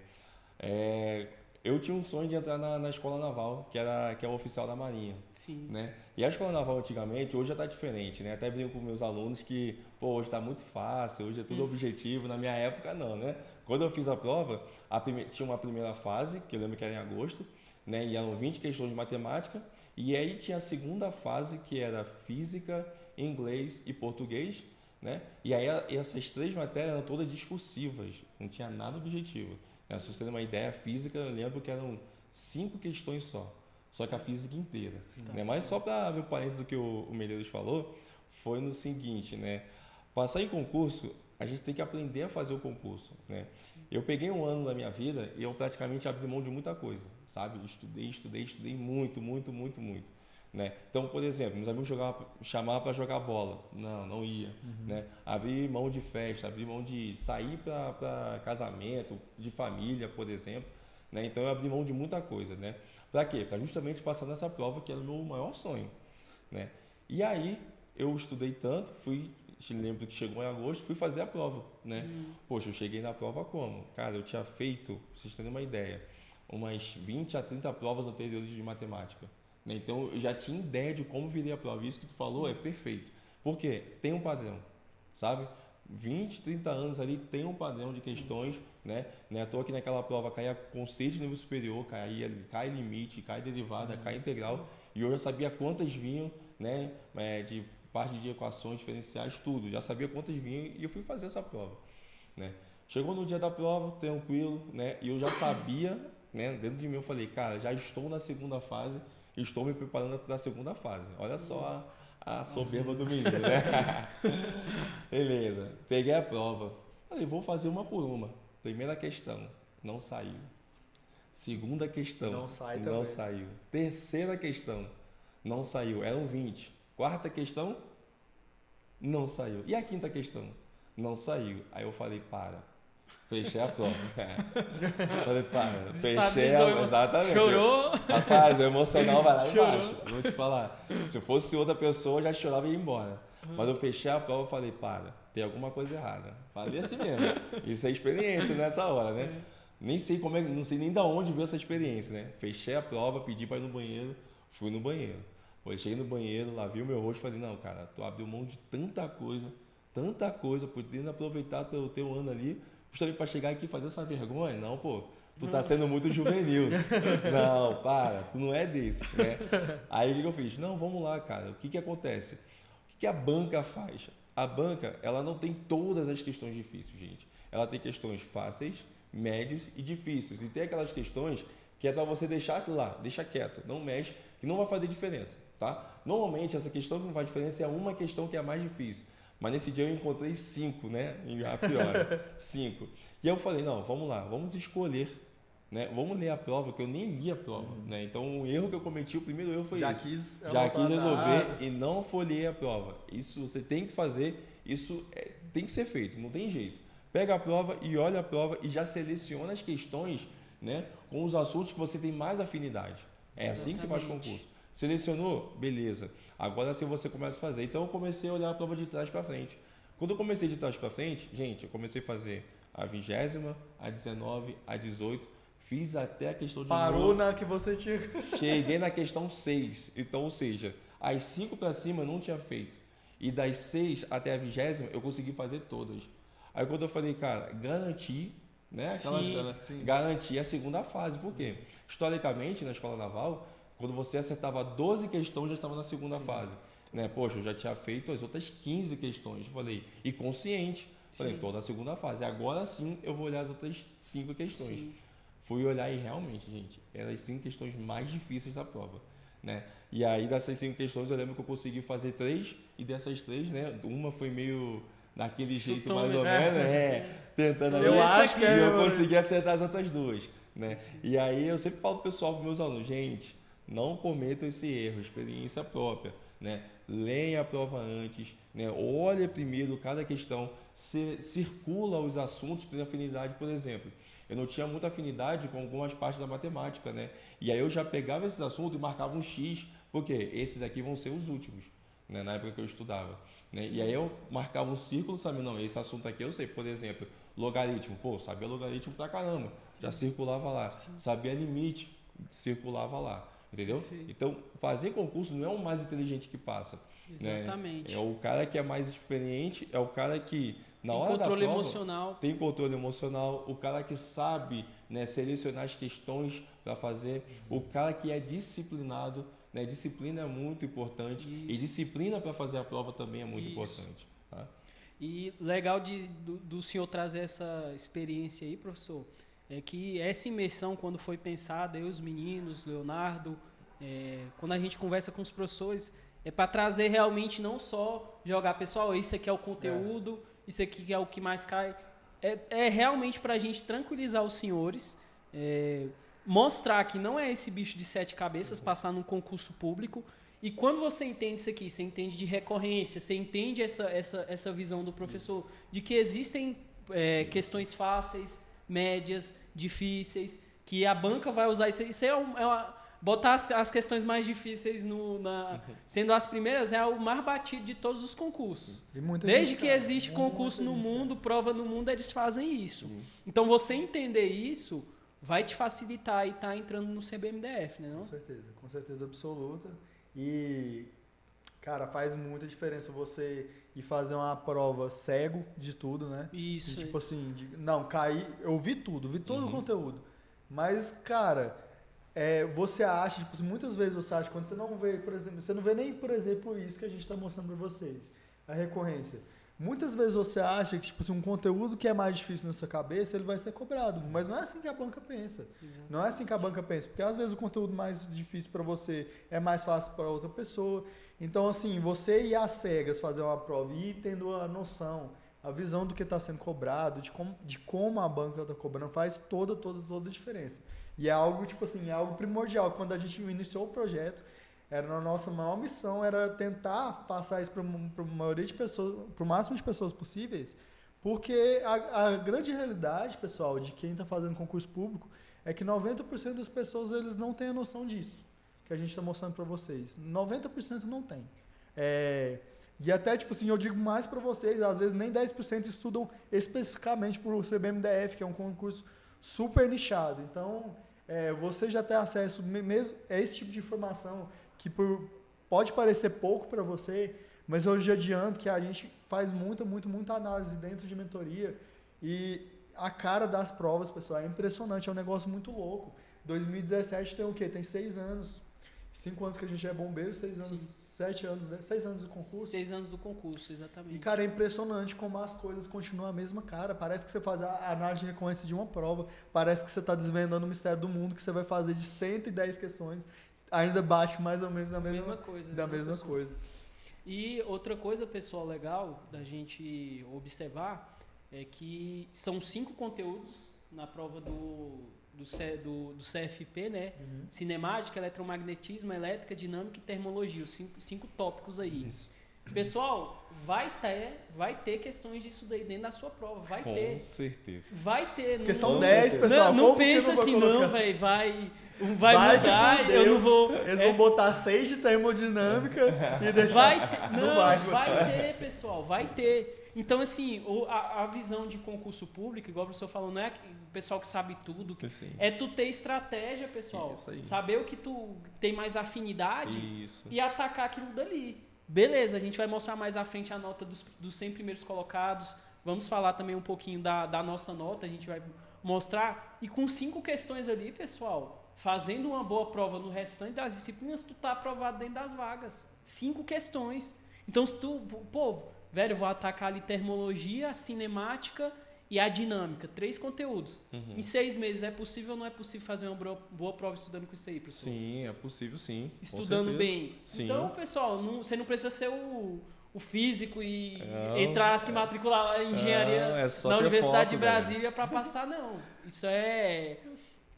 Eu tinha um sonho de entrar na Escola Naval, que é o oficial da Marinha. Sim. Né? E a Escola Naval antigamente, hoje já está diferente, né? Até brinco com meus alunos que, hoje está muito fácil, hoje é tudo objetivo. Na minha época, não, né? Quando eu fiz a prova, tinha uma primeira fase, que eu lembro que era em agosto, né? E eram 20 questões de matemática. E aí tinha a segunda fase, que era física, inglês e português, né? E aí essas 3 matérias eram todas discursivas, não tinha nada objetivo. Se você ter uma ideia, a física, eu lembro que eram 5 questões só que a física inteira. Né? Mas só para abrir um parênteses do que o Medeiros falou, foi no seguinte, né? Passar em concurso, a gente tem que aprender a fazer o concurso, né? Eu peguei um ano da minha vida e eu praticamente abri mão de muita coisa, sabe? Estudei muito, né? Então, por exemplo, meus amigos chamavam para jogar bola, não ia, né? Abri mão de festa, abri mão de sair para casamento, de família, por exemplo, né? Então eu abri mão de muita coisa, né? Para quê? Para justamente passar nessa prova que era o meu maior sonho, né? E aí eu estudei tanto, lembro que chegou em agosto, fui fazer a prova, né? Poxa, eu cheguei na prova como? Cara, eu tinha feito, pra vocês terem uma ideia, umas 20 a 30 provas anteriores de matemática. Né? Então, eu já tinha ideia de como viria a prova. Isso que tu falou é perfeito. Por quê? Tem um padrão, sabe? 20, 30 anos ali tem um padrão de questões, né? Não é à toa que naquela prova caía conceito de nível superior, cai limite, cai derivada, cai integral. E eu já sabia quantas vinham, né? De parte de equações diferenciais, tudo. Já sabia quantas vinham e eu fui fazer essa prova, né? Chegou no dia da prova, tranquilo, né? E eu já sabia, né? Dentro de mim eu falei, cara, já estou na segunda fase, estou me preparando para a segunda fase. Olha só A soberba do menino, né? Beleza. Peguei a prova. Falei, vou fazer uma por uma. Primeira questão, não saiu. Segunda questão, não saiu. Terceira questão, não saiu. Eram 20. Quarta questão, não saiu. E a quinta questão? Não saiu. Aí eu falei, para. Fechei a prova. Falei, para. Fechei a prova. Exatamente. Chorou. Rapaz, o emocional vai lá embaixo. Vou te falar. Se fosse outra pessoa, eu já chorava e ia embora. Mas eu fechei a prova e falei, para. Tem alguma coisa errada. Falei assim mesmo. Isso é experiência nessa hora, né? Nem sei como é, não sei nem de onde veio essa experiência, né? Fechei a prova, pedi para ir no banheiro, fui no banheiro. Cheguei no banheiro, lavei o meu rosto e falei, não, cara, tu abriu mão de tanta coisa, podendo aproveitar teu ano ali, justamente para chegar aqui e fazer essa vergonha. Não, pô, tu tá sendo muito juvenil. Não, para, tu não é desses, né? Aí o que eu fiz? Não, vamos lá, cara, o que acontece? O que a banca faz? A banca, ela não tem todas as questões difíceis, gente. Ela tem questões fáceis, médios e difíceis. E tem aquelas questões que é para você deixar aquilo lá, deixa quieto, não mexe, que não vai fazer diferença, tá? Normalmente, essa questão que não faz diferença é uma questão que é a mais difícil. Mas nesse dia eu encontrei 5, né? A pior, 5. E aí eu falei, não, vamos lá, vamos escolher, né? Vamos ler a prova, que eu nem li a prova, né? Então, o erro que eu cometi, o primeiro erro foi esse. Já quis resolver e não folhei a prova. Isso você tem que fazer, isso tem que ser feito, não tem jeito. Pega a prova e olha a prova e já seleciona as questões, né, com os assuntos que você tem mais afinidade. É assim que você faz concurso. Selecionou? Beleza. Agora sim você começa a fazer. Então eu comecei a olhar a prova de trás para frente. Quando eu comecei de trás para frente, gente, eu comecei a fazer a 20ª, a 19, a 18, fiz até a questão de Parou na que você tinha. Cheguei na questão 6. Então, ou seja, as 5 para cima eu não tinha feito. E das 6 até a 20ª eu consegui fazer todas. Aí quando eu falei, cara, garanti, né? Garanti a segunda fase. Por quê? Historicamente, na escola naval, quando você acertava 12 questões, já estava na segunda fase. Né? Poxa, eu já tinha feito as outras 15 questões. Eu falei, e consciente. Falei, estou na segunda fase. Agora sim eu vou olhar as outras 5 questões. Sim. Fui olhar e realmente, gente, eram as 5 questões mais difíceis da prova. Né? E aí, dessas 5 questões, eu lembro que eu consegui fazer 3, e dessas 3, né, uma foi meio daquele jeito mais ou menos, tentando ali. Eu acho que eu consegui acertar as outras 2. Né? E aí, eu sempre falo pro pessoal, pros meus alunos, gente, não cometam esse erro, experiência própria. Né? Leia a prova antes, né? Olhe primeiro cada questão, circula os assuntos que tem afinidade, por exemplo. Eu não tinha muita afinidade com algumas partes da matemática, né? E aí eu já pegava esses assuntos e marcava um X, porque esses aqui vão ser os últimos, né? Na época que eu estudava. Né? E aí eu marcava um círculo, sabe? Não, esse assunto aqui eu sei, por exemplo, logaritmo. Pô, sabia logaritmo pra caramba, já circulava lá. Sim. Sabia limite, circulava lá. Entendeu? Perfeito. Então, fazer concurso não é o mais inteligente que passa. Exatamente. Né? É o cara que é mais experiente, é o cara que, na tem hora da prova, emocional. Tem controle emocional, o cara que sabe, né, selecionar as questões para fazer, o cara que é disciplinado, né? Disciplina é muito importante. Isso. E disciplina para fazer a prova também é muito importante. Tá? E legal do senhor trazer essa experiência aí, professor, é que essa imersão, quando foi pensada, eu, os meninos, Leonardo, quando a gente conversa com os professores, é para trazer realmente não só jogar, pessoal, isso aqui é o conteúdo, isso aqui é o que mais cai. É realmente para a gente tranquilizar os senhores, mostrar que não é esse bicho de 7 cabeças passar num concurso público. E quando você entende isso aqui, você entende de recorrência, você entende essa visão do professor, de que existem questões fáceis, médias, difíceis, que a banca vai usar isso. Isso botar as questões mais difíceis sendo as primeiras é o mais batido de todos os concursos. Desde que existe concurso no mundo, prova no mundo, eles fazem isso. Então você entender isso vai te facilitar e estar entrando no CBMDF, né? Não? Com certeza absoluta. E, cara, faz muita diferença você ir fazer uma prova cego de tudo, né? Isso. E, tipo assim, eu vi tudo, vi todo o conteúdo. Mas, cara, você acha, tipo, muitas vezes você acha, quando você não vê, por exemplo, você não vê nem, por exemplo, isso que a gente está mostrando para vocês, a recorrência. Muitas vezes você acha que tipo assim, um conteúdo que é mais difícil na sua cabeça, ele vai ser cobrado, mas não é assim que a banca pensa. Não é assim que a banca pensa, porque às vezes o conteúdo mais difícil para você é mais fácil para outra pessoa. Então assim, você ir às cegas fazer uma prova e ir tendo a noção, a visão do que está sendo cobrado, de como a banca está cobrando, faz toda a diferença. E é algo, tipo assim, é algo primordial. Quando a gente iniciou o projeto, era a nossa maior missão, era tentar passar isso para a maioria de pessoas, para o máximo de pessoas possíveis, porque a grande realidade, pessoal, de quem está fazendo concurso público, é que 90% das pessoas eles não têm a noção disso, que a gente está mostrando para vocês. 90% não tem. E até, tipo assim, eu digo mais para vocês, às vezes nem 10% estudam especificamente para o CBMDF, que é um concurso super nichado. Então, você já tem acesso mesmo a esse tipo de informação, que pode parecer pouco para você, mas eu já adianto que a gente faz muita análise dentro de mentoria e a cara das provas, pessoal, é impressionante, é um negócio muito louco. 2017 tem o quê? Tem 6 anos. 5 anos que a gente é bombeiro, 6 anos, 7 anos, né? 6 anos do concurso. 6 anos do concurso, exatamente. E, cara, é impressionante como as coisas continuam a mesma cara. Parece que você faz a análise de recorrência de uma prova, parece que você está desvendando o mistério do mundo, que você vai fazer de 110 questões, ainda bate mais ou menos da mesma coisa. E outra coisa, pessoal, legal da gente observar é que são 5 conteúdos na prova do CFP, né? Uhum. Cinemática, eletromagnetismo, elétrica, dinâmica e termologia. Os 5 tópicos aí. Isso. Pessoal, vai ter questões disso daí dentro da sua prova. Com certeza. Vai ter. Porque são 10, pessoal. Não pensa assim, não, velho. Vai mudar, eu não vou. Eles vão botar 6 de termodinâmica e deixar. Vai ter, pessoal, vai ter. Então, assim, a visão de concurso público, igual o professor falou, não é o pessoal que sabe tudo. É tu ter estratégia, pessoal. Saber o que tu tem mais afinidade e atacar aquilo dali. Beleza, a gente vai mostrar mais à frente a nota dos 100 primeiros colocados. Vamos falar também um pouquinho da nossa nota, a gente vai mostrar. E com 5 questões ali, pessoal, fazendo uma boa prova no restante das disciplinas, tu tá aprovado dentro das vagas. 5 questões. Então, se tu, velho, eu vou atacar ali termologia, a cinemática e a dinâmica. 3 conteúdos. Uhum. Em 6 meses é possível ou não é possível fazer uma boa prova estudando com isso aí, professor? Sim, é possível sim. Estudando bem. Sim. Então, pessoal, você não precisa ser o físico e entrar, se matricular em engenharia na Universidade de Brasília para passar, não. Isso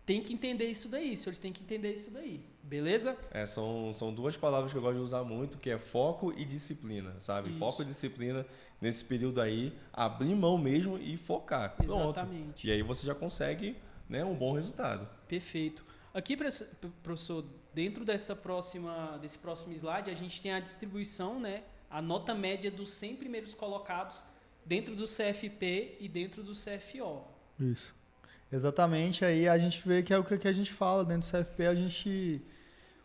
tem que entender isso daí, senhores têm que entender isso daí. Beleza? São 2 palavras que eu gosto de usar muito, que é foco e disciplina, sabe? Isso. Foco e disciplina nesse período aí, abrir mão mesmo e focar. Exatamente. Pronto. E aí você já consegue, né, um bom resultado. Perfeito. Aqui, professor, dentro desse próximo slide, a gente tem a distribuição, né, a nota média dos 100 primeiros colocados dentro do CFP e dentro do CFO. Isso. Exatamente. Aí a gente vê que é o que a gente fala dentro do CFP,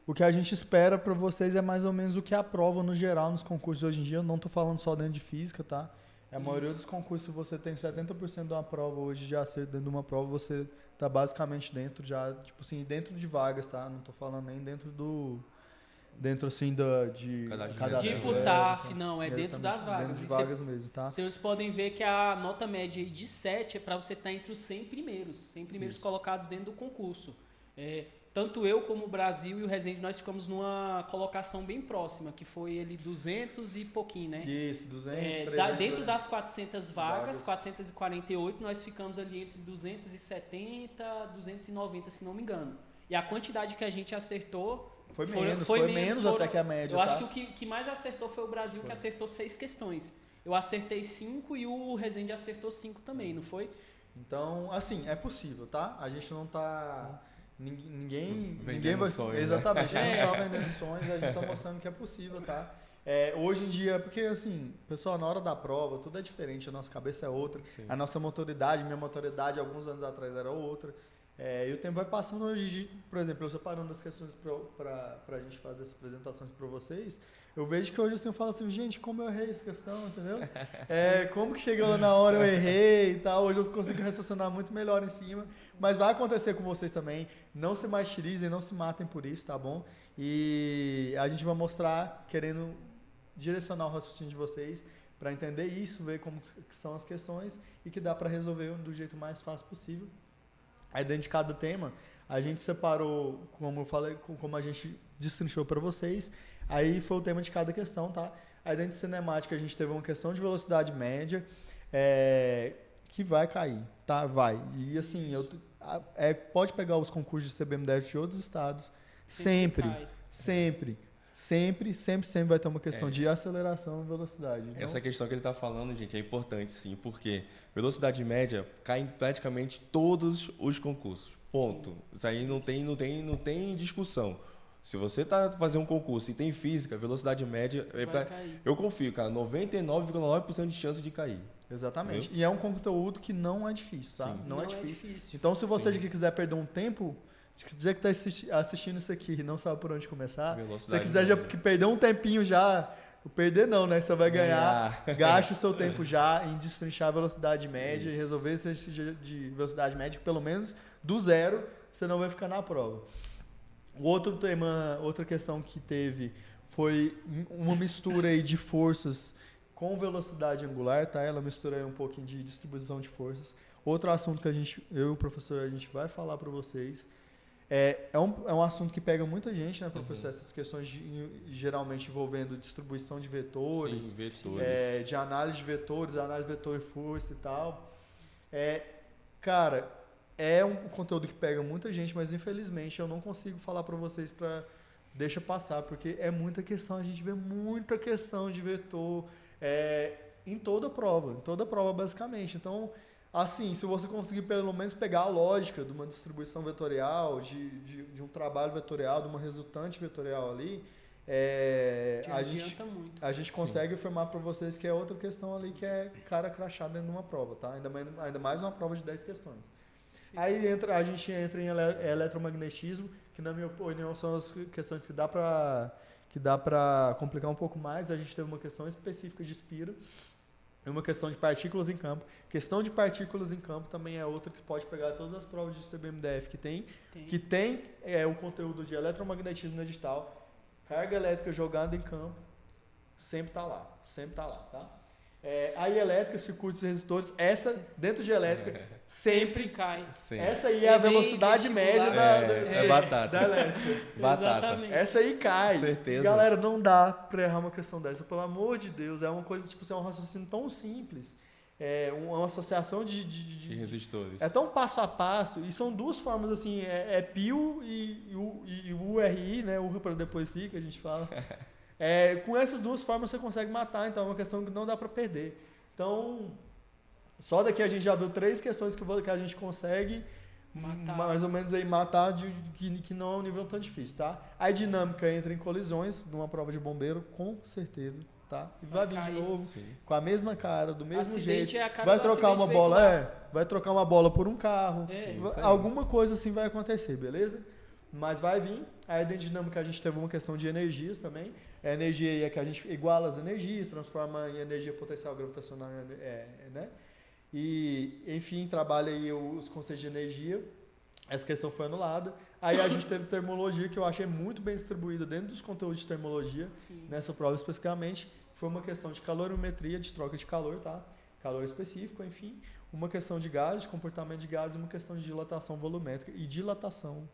o que a gente espera para vocês é mais ou menos o que aprova no geral nos concursos hoje em dia. Eu não estou falando só dentro de física, tá? A maioria dos concursos, se você tem 70% de uma prova hoje de acerto dentro de uma prova, você está basicamente dentro dentro de vagas, tá? Não estou falando nem dentro assim de cadastro. Tipo TAF, não, é dentro das vagas. Dentro de vagas mesmo, tá? Vocês podem ver que a nota média aí de 7 é para você estar entre os 100 primeiros colocados dentro do concurso. Tanto eu como o Brasil e o Resende, nós ficamos numa colocação bem próxima, que foi ele 200 e pouquinho, né? Isso, 200, 300. Dentro das 400 vagas, 448, nós ficamos ali entre 270 e 290, se não me engano. E a quantidade que a gente acertou foi menos até que a média. Eu acho que o que mais acertou foi o Brasil, que acertou 6 questões. Eu acertei 5 e o Resende acertou 5 também, não foi? Então, assim, é possível, tá? A gente não tá... Ninguém vai... sonhos, exatamente, né? Não tá vendendo sonhos, a gente tá mostrando que é possível, tá? Hoje em dia, porque assim, pessoal, na hora da prova, tudo é diferente, a nossa cabeça é outra, Sim. A nossa motoridade, minha motoridade, alguns anos atrás era outra. E o tempo vai passando hoje, por exemplo, eu separando as questões para a gente fazer as apresentações para vocês, eu vejo que hoje assim, eu falo assim, gente, como eu errei essa questão, entendeu? Como que chegou na hora eu errei e tal, hoje eu consigo raciocinar muito melhor em cima, mas vai acontecer com vocês também, não se martirizem, não se matem por isso, tá bom? E a gente vai mostrar, querendo direcionar o raciocínio de vocês, para entender isso, ver como que são as questões e que dá para resolver do jeito mais fácil possível. Aí dentro de cada tema, a gente separou, como eu falei, como a gente destrinchou para vocês, aí foi o tema de cada questão, tá? Aí dentro de cinemática a gente teve uma questão de velocidade média, que vai cair, tá? Vai. E assim, pode pegar os concursos de CBMDF de outros estados, sempre vai ter uma questão de aceleração e velocidade. Então, essa questão que ele está falando, gente, é importante sim, porque velocidade média cai em praticamente todos os concursos. Ponto. Sim. Isso aí não tem discussão. Se você está fazendo um concurso e tem física, velocidade média, eu confio, cara, 99,9% de chance de cair. Exatamente. Entendeu? E é um conteúdo que não é difícil, tá? Sim. Não é difícil. Então, se você quiser perder um tempo, se quiser que está assistindo isso aqui e não sabe por onde começar, se você quiser já perder um tempinho já, perder não, né? Você vai ganhar, gaste o seu tempo já em destrinchar a velocidade média e resolver esse de velocidade média, pelo menos do zero, você não vai ficar na prova. O outro tema, outra questão que teve foi uma mistura aí de forças com velocidade angular, tá? Ela mistura aí um pouquinho de distribuição de forças. Outro assunto que eu e o professor, a gente vai falar para vocês. É um assunto que pega muita gente, né, professor? Essas questões geralmente envolvendo distribuição de vetores, sim, vetores. De análise de vetores, análise de vetor e força e tal. Cara, é um conteúdo que pega muita gente, mas infelizmente eu não consigo falar para vocês deixa passar, porque é muita questão, a gente vê muita questão de vetor em toda prova basicamente. Então, assim, se você conseguir pelo menos pegar a lógica de uma distribuição vetorial, de um trabalho vetorial, de uma resultante vetorial ali, a gente consegue afirmar para vocês que é outra questão ali que é cara crachá dentro de uma prova, tá? Ainda mais uma prova de 10 questões. Aí a gente entra em eletromagnetismo, que na minha opinião são as questões que dá para complicar um pouco mais. A gente teve uma questão específica de Spira e uma questão de partículas em campo. Questão de partículas em campo também é outra que pode pegar todas as provas de CBMDF que tem o conteúdo de eletromagnetismo no edital, carga elétrica jogada em campo, sempre está lá, tá? Aí elétrica, circuitos e resistores, dentro de elétrica, sempre cai. Sim. Essa aí é a velocidade média da batata. Da elétrica. Batata. Essa aí cai. Certeza. Galera, não dá pra errar uma questão dessa, pelo amor de Deus. É uma coisa, tipo, é um raciocínio tão simples. Uma associação de resistores. É tão passo a passo, e são duas formas, assim, PIO e URI, né? URI para depois si, que a gente fala. Com essas duas formas você consegue matar, então é uma questão que não dá para perder. Então, só daqui a gente já viu 3 questões que a gente consegue mais ou menos aí matar que não é um nível tão difícil, tá? A dinâmica entra em colisões numa prova de bombeiro, com certeza, tá? E vai vir de novo, com a mesma cara, do mesmo jeito. Vai trocar uma bola, vai trocar uma bola por um carro, alguma coisa assim vai acontecer, beleza? Mas vai vir. A dinâmica a gente teve uma questão de energias também. A energia é que a gente iguala as energias, transforma em energia potencial gravitacional, né? E, enfim, trabalha aí os conceitos de energia. Essa questão foi anulada. Aí a gente teve termologia, que eu achei muito bem distribuída dentro dos conteúdos de termologia, nessa prova especificamente. Foi uma questão de calorimetria, de troca de calor, tá? Calor específico, enfim. Uma questão de gás, de comportamento de gás, e uma questão de dilatação volumétrica e dilatação.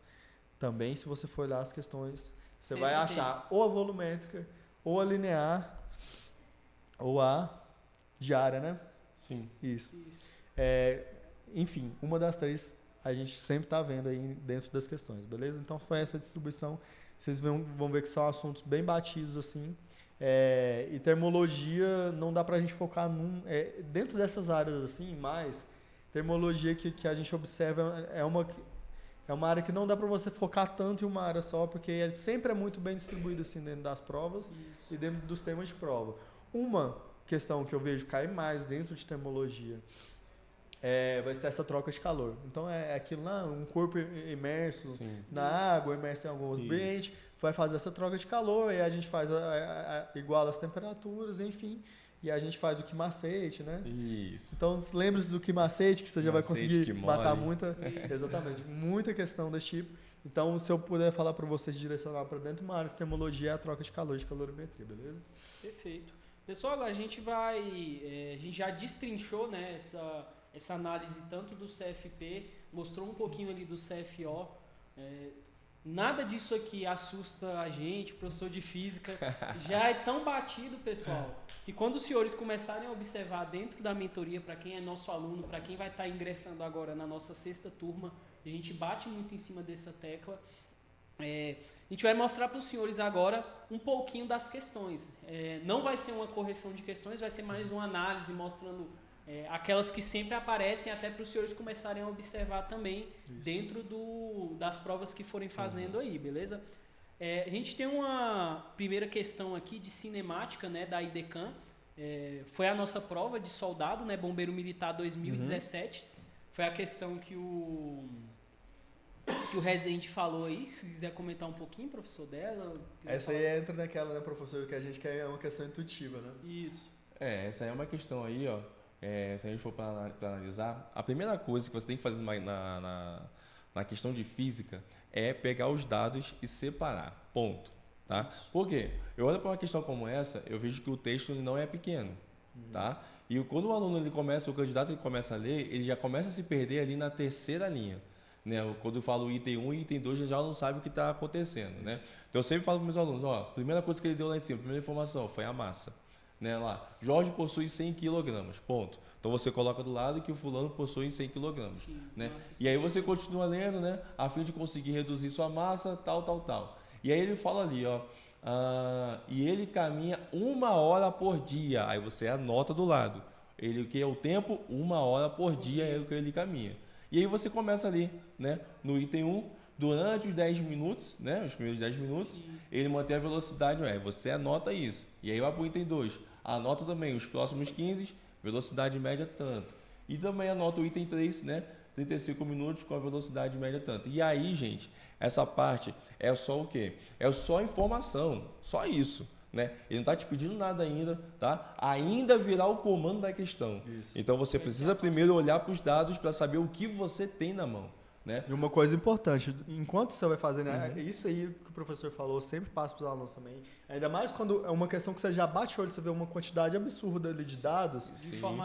Também, se você for olhar as questões, você vai achar ou a volumétrica, ou a linear, ou a diária, né? Sim. Isso. Enfim, uma das 3 a gente sempre está vendo aí dentro das questões, beleza? Então foi essa distribuição. Vocês vão ver que são assuntos bem batidos, assim. E termologia, não dá para a gente focar dentro dessas áreas, assim, mas termologia que a gente observa é uma área que não dá para você focar tanto em uma área só, porque sempre é muito bem distribuído assim, dentro das provas e dentro dos temas de prova. Uma questão que eu vejo cair mais dentro de termologia vai ser essa troca de calor. Então é aquilo lá, um corpo imerso na água, imerso em algum ambiente, vai fazer essa troca de calor, e a gente faz iguala as temperaturas, enfim. E a gente faz o quimacete, né? Isso. Então, lembre-se do quimacete, que você já vai conseguir matar muita questão desse tipo. Então, se eu puder falar para vocês direcionar para dentro de uma área de termologia, é a troca de calor, de calorimetria, beleza? Perfeito. Pessoal, agora a gente já destrinchou, né, essa análise tanto do CFP, mostrou um pouquinho ali do CFO. Nada disso aqui assusta a gente, professor de física. Já é tão batido, pessoal, que quando os senhores começarem a observar dentro da mentoria, para quem é nosso aluno, para quem vai estar ingressando agora na nossa 6ª turma, a gente bate muito em cima dessa tecla. A gente vai mostrar para os senhores agora um pouquinho das questões. Não vai ser uma correção de questões, vai ser mais uma análise mostrando aquelas que sempre aparecem, até para os senhores começarem a observar também dentro das provas que forem fazendo aí, beleza? A gente tem uma primeira questão aqui de cinemática, né, da IDECAM. Foi a nossa prova de soldado, né, Bombeiro Militar 2017. Foi a questão que o Rezende falou aí. Se quiser comentar um pouquinho, professor, dela. Essa aí entra naquela, né, professor, que a gente quer, é uma questão intuitiva, né? Isso. Essa aí é uma questão aí, ó. Se a gente for para analisar, a primeira coisa que você tem que fazer na questão de física é pegar os dados e separar. Ponto. Tá? Por quê? Eu olho para uma questão como essa, eu vejo que o texto ele não é pequeno. Tá? E quando o aluno o candidato ele começa a ler, ele já começa a se perder ali na 3ª linha. Né? Quando eu falo item 1 e item 2, já não sabe o que está acontecendo. Né? Então eu sempre falo para os meus alunos, a primeira coisa que ele deu lá em cima, a primeira informação foi a massa. Né, lá, Jorge possui 100 kg, ponto. Então você coloca do lado que o fulano possui 100 kg. Né? E aí você continua lendo, né, a fim de conseguir reduzir sua massa, tal. E aí ele fala ali, e ele caminha 1 hora por dia. Aí você anota do lado. O que é o tempo? 1 hora por dia é o que ele caminha. E aí você começa ali, né, no item 1, durante os 10 minutos, né, os primeiros 10 minutos, ele mantém a velocidade, você anota isso. E aí vai para o item 2. Anota também os próximos 15, velocidade média tanto. E também anota o item 3, né? 35 minutos com a velocidade média tanto. E aí, gente, essa parte é só o quê? É só informação, só isso. Né? Ele não está te pedindo nada ainda, tá? Ainda virá o comando da questão. Isso. Então você precisa primeiro olhar para os dados para saber o que você tem na mão. Né? E uma coisa importante, enquanto você vai fazendo, isso aí que o professor falou, sempre passa para os alunos também, ainda mais quando é uma questão que você já bate o olho, você vê uma quantidade absurda ali de dados,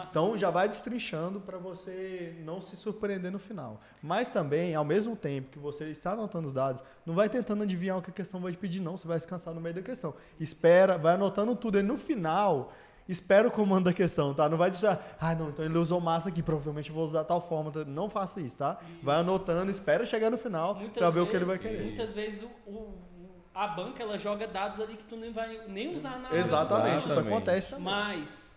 então já vai destrinchando para você não se surpreender no final. Mas também, ao mesmo tempo que você está anotando os dados, não vai tentando adivinhar o que a questão vai te pedir, não, você vai se cansar no meio da questão. Espera, vai anotando tudo, e no final... Espera o comando da questão, tá? Não vai deixar, não, então ele usou massa aqui, provavelmente eu vou usar tal forma. Não faça isso, tá? Isso. Vai anotando, espera chegar no final para ver o que ele vai querer. Muitas vezes a banca ela joga dados ali que tu nem vai nem usar na hora. Exatamente, isso acontece também. Mas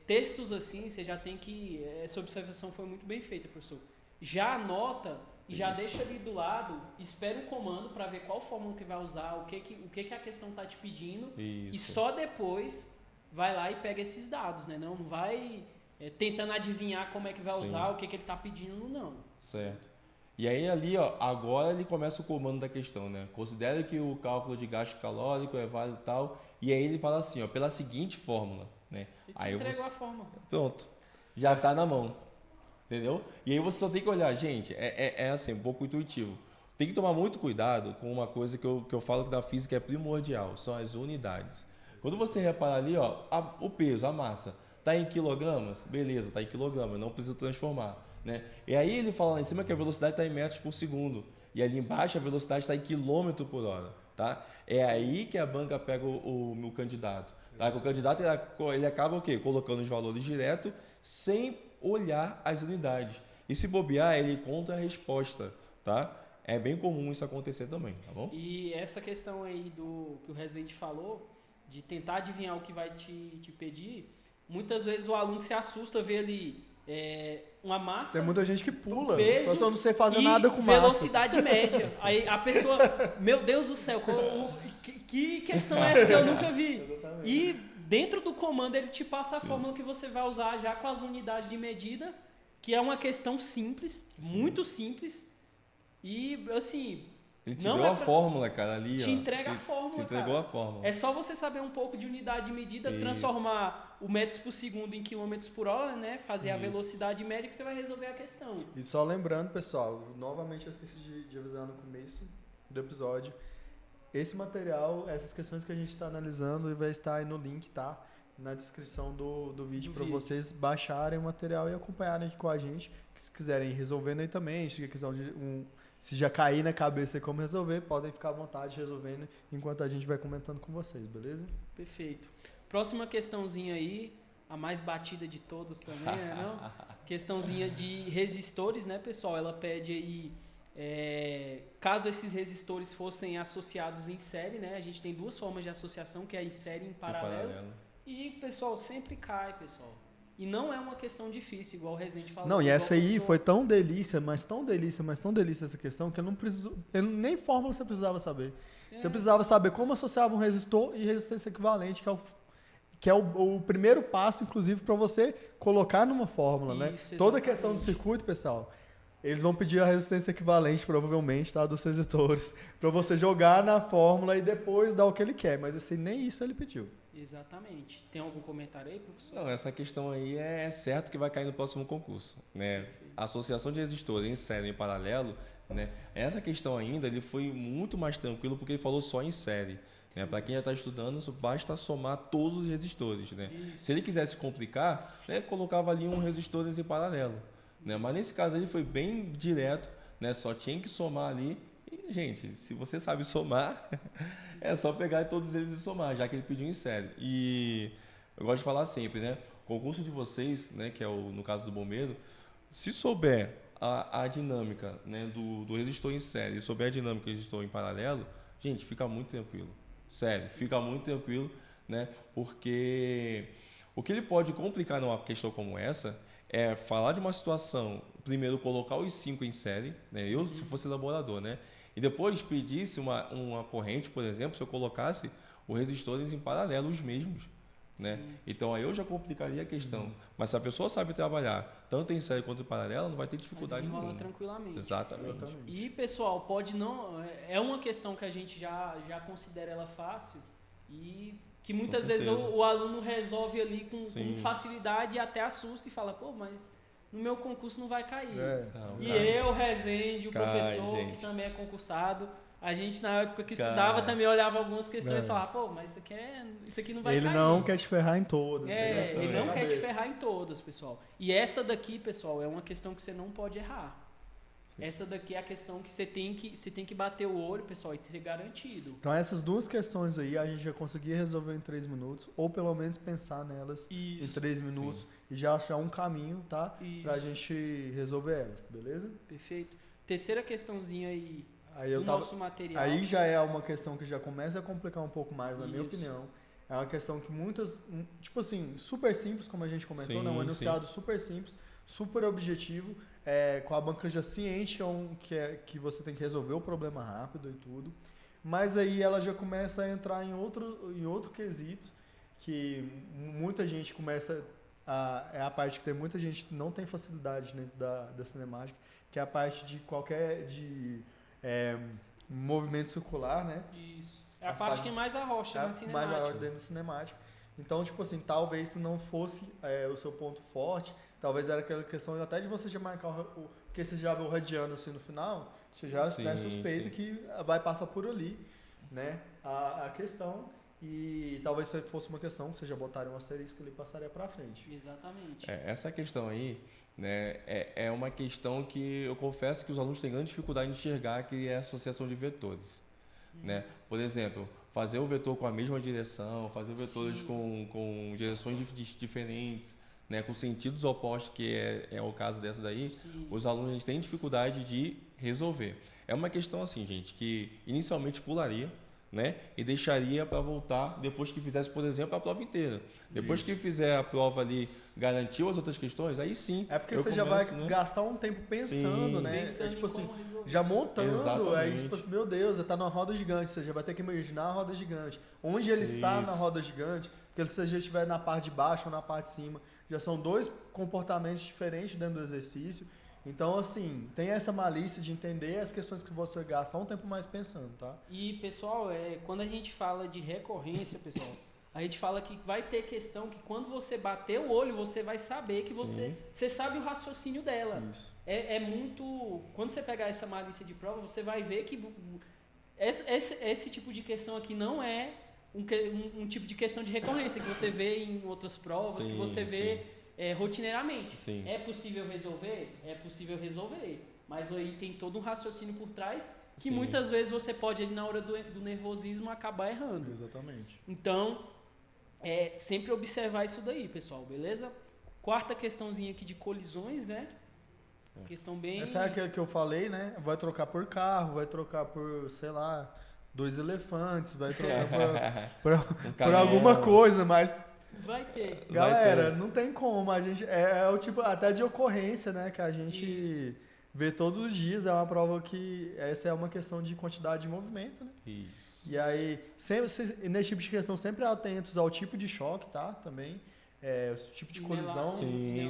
textos assim, você já tem que... Essa observação foi muito bem feita, professor. Já anota e já deixa ali do lado, espera o comando para ver qual fórmula que vai usar, o que a questão está te pedindo. Isso. E só depois... vai lá e pega esses dados, né? Não vai tentando adivinhar como é que vai usar, o que ele está pedindo, não. Certo. E aí ali, agora ele começa o comando da questão, né? Considere que o cálculo de gasto calórico é válido e tal. E aí ele fala assim, pela seguinte fórmula, né? E te entregou a fórmula. Pronto. Já está na mão. Entendeu? E aí você só tem que olhar, gente, é assim, um pouco intuitivo. Tem que tomar muito cuidado com uma coisa que eu falo que da física é primordial, são as unidades. Quando você repara ali, o peso, a massa, está em quilogramas? Beleza, está em quilogramas, não precisa transformar. Né? E aí ele fala lá em cima que a velocidade está em metros por segundo. E ali embaixo a velocidade está em quilômetro por hora. Tá? É aí que a banca pega o meu candidato. Tá? O candidato ele acaba o quê? Colocando os valores direto sem olhar as unidades. E se bobear, ele conta a resposta. Tá? É bem comum isso acontecer também. Tá bom? E essa questão aí que o Rezende falou... de tentar adivinhar o que vai te pedir, muitas vezes o aluno se assusta, vê ali uma massa... Tem muita gente que pula, peso só não sei fazer nada com velocidade massa. média. Aí a pessoa, meu Deus do céu, que questão é essa que eu nunca vi? Exatamente. E dentro do comando ele te passa a fórmula que você vai usar já com as unidades de medida, que é uma questão simples, muito simples, e assim... Ele te deu a fórmula, cara, ali. Te entrega a fórmula, te entregou a fórmula. É só você saber um pouco de unidade de medida, transformar o metros por segundo em quilômetros por hora, né? Fazer a velocidade média que você vai resolver a questão. E só lembrando, pessoal, novamente eu esqueci de avisar no começo do episódio, esse material, essas questões que a gente está analisando vai estar aí no link, tá? na descrição do vídeo Do para vídeo. vocês baixarem o material e acompanharem aqui com a gente. Que se quiserem ir resolvendo aí também, se já cair na cabeça como resolver, podem ficar à vontade resolvendo enquanto a gente vai comentando com vocês, beleza? Perfeito. Próxima questãozinha aí, a mais batida de todas também, né? Não? Questãozinha de resistores, né, pessoal? Ela pede aí, caso esses resistores fossem associados em série, né? A gente tem duas formas de associação, que é em série e em paralelo. E, pessoal, sempre cai, pessoal. E não é uma questão difícil, igual o Rezende falou. Não, e essa aí professor. foi tão delícia, mas tão delícia essa questão, que nem fórmula você precisava saber. Você precisava saber como associava um resistor e resistência equivalente, que é o primeiro passo, inclusive, para você colocar numa fórmula, né? Isso, Toda a exatamente. questão do circuito, pessoal, eles vão pedir a resistência equivalente, provavelmente, tá, dos resistores, para você jogar na fórmula e depois dar o que ele quer. Mas assim, nem isso ele pediu. Exatamente. Tem algum comentário aí, professor? Não, essa questão aí é certo que vai cair no próximo concurso, né? A associação de resistores em série e em paralelo, né? Essa questão ainda ele foi muito mais tranquilo porque ele falou só em série. Né? Para quem já está estudando, basta somar todos os resistores, né? Se ele quisesse complicar, né, colocava ali um resistores em paralelo, né? Mas nesse caso ele foi bem direto, né? Só tinha que somar ali. E, gente, se você sabe somar, é só pegar todos eles e somar, já que ele pediu em série. E eu gosto de falar sempre, né? O concurso de vocês, né, que é no caso do bombeiro, se souber a dinâmica, né, do resistor em série e souber a dinâmica do resistor em paralelo, gente, fica muito tranquilo. Sério, fica muito tranquilo, né? Porque o que ele pode complicar numa questão como essa é falar de uma situação, primeiro colocar os 5 em série, né? Eu, se fosse elaborador, né? E depois pedisse uma corrente, por exemplo, se eu colocasse os resistores em paralelo, os mesmos, né? Então aí eu já complicaria a questão. Mas se a pessoa sabe trabalhar tanto em série quanto em paralelo, não vai ter dificuldade Desenrola nenhuma. tranquilamente. Exatamente. E, pessoal, pode não... É uma questão que a gente já considera ela fácil e que muitas vezes o aluno resolve ali com facilidade e até assusta e fala, pô, mas no meu concurso não vai cair. Eu, Rezende, o professor, gente, que também é concursado, a gente na época que estudava também olhava algumas questões e falava, pô, mas isso aqui não vai cair. Ele não quer te ferrar em todas. Ele não quer te ferrar em todas, pessoal. E essa daqui, pessoal, é uma questão que você não pode errar. Essa daqui é a questão que você tem que bater o olho, pessoal, e ter garantido. Então essas duas questões aí a gente já conseguia resolver em 3 minutos, ou pelo menos pensar nelas em 3 minutos e já achar um caminho, tá? Pra gente resolver elas, beleza? Perfeito. Terceira questãozinha aí do nosso material. Aí já é uma questão que já começa a complicar um pouco mais, na minha opinião. É uma questão que muitas, tipo assim, super simples, como a gente comentou, né? Um enunciado super simples, super objetivo, com a banca já ciente que você tem que resolver o problema rápido e tudo. Mas aí ela já começa a entrar em outro quesito, que muita gente começa é a parte que tem muita gente que não tem facilidade dentro da cinemática, que é a parte de movimento circular, né? Isso. É a parte que mais arrocha na cinemática. Mais arrocha dentro da cinemática. Então, tipo assim, talvez se não fosse o seu ponto forte, talvez era aquela questão até de você já marcar porque você já vê o radiano assim no final, você já suspeita que vai passar por ali, né? A questão, e talvez se fosse uma questão que você já botaria um asterisco ali e passaria para frente. Exatamente. Essa questão aí, né, é uma questão que eu confesso que os alunos têm grande dificuldade em enxergar, que é a associação de vetores. Né? Por exemplo, fazer o vetor com a mesma direção, fazer vetores com direções diferentes, né, com sentidos opostos, que é o caso dessa daí, os alunos têm dificuldade de resolver. É uma questão assim, gente, que inicialmente pularia, né, e deixaria para voltar depois que fizesse, por exemplo, a prova inteira. Depois que fizer a prova ali, garantiu as outras questões, aí sim. É porque você já vai gastar um tempo pensando, né? Tipo assim, já montando, aí tipo, meu Deus, você está numa roda gigante, você já vai ter que imaginar a roda gigante. Onde ele está na roda gigante, porque se você já estiver na parte de baixo ou na parte de cima, já são 2 comportamentos diferentes dentro do exercício. Então, assim, tem essa malícia de entender as questões que você gasta um tempo mais pensando, tá? E, pessoal, quando a gente fala de recorrência, pessoal, a gente fala que vai ter questão que quando você bater o olho, você vai saber que você sabe o raciocínio dela. Isso. É muito... Quando você pegar essa malícia de prova, você vai ver que esse tipo de questão aqui não é um tipo de questão de recorrência que você vê em outras provas, que você vê rotineiramente. Sim. É possível resolver? É possível resolver. Mas aí tem todo um raciocínio por trás que muitas vezes você pode, ali na hora do nervosismo, acabar errando. Exatamente. Então, sempre observar isso daí, pessoal, beleza? Quarta questãozinha aqui de colisões, né? Questão bem... Essa é a que eu falei, né? Vai trocar por carro, vai trocar por, sei lá, 2 elefantes, vai trocar por alguma coisa, mas... Vai ter. Galera, não tem como. A gente, é o tipo até de ocorrência, né? Que a gente vê todos os dias. É uma prova que essa é uma questão de quantidade de movimento, né? Isso. E aí, nesse tipo de questão, sempre atentos ao tipo de choque, tá? Também. O tipo de colisão. Sim.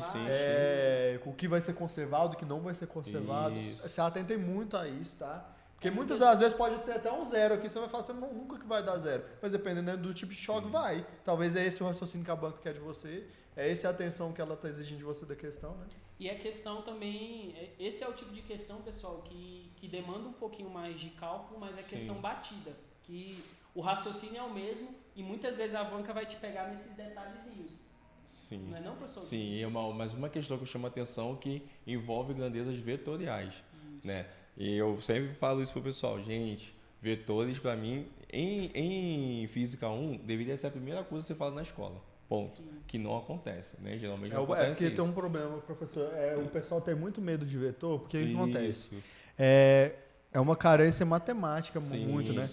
O que vai ser conservado, o que não vai ser conservado. Isso. Se atentem muito a isso, tá? Porque muitas das vezes pode ter até um 0 aqui, você vai falar, você nunca que vai dar 0. Mas dependendo do tipo de choque, vai. Talvez é esse o raciocínio que a banca quer de você, é essa a atenção que ela está exigindo de você da questão, né? E a questão também, esse é o tipo de questão, pessoal, que demanda um pouquinho mais de cálculo, mas é questão batida. Que o raciocínio é o mesmo e muitas vezes a banca vai te pegar nesses detalhezinhos. Sim. Não é não, professor? Sim, mas uma questão que chama atenção que envolve grandezas vetoriais, né? E eu sempre falo isso pro pessoal, gente, vetores para mim, em Física 1, deveria ser a primeira coisa que você fala na escola, ponto. Sim. Que não acontece, né? Geralmente não acontece porque isso. tem um problema, professor, o pessoal tem muito medo de vetor, porque o que acontece? Isso. É uma carência matemática muito, né?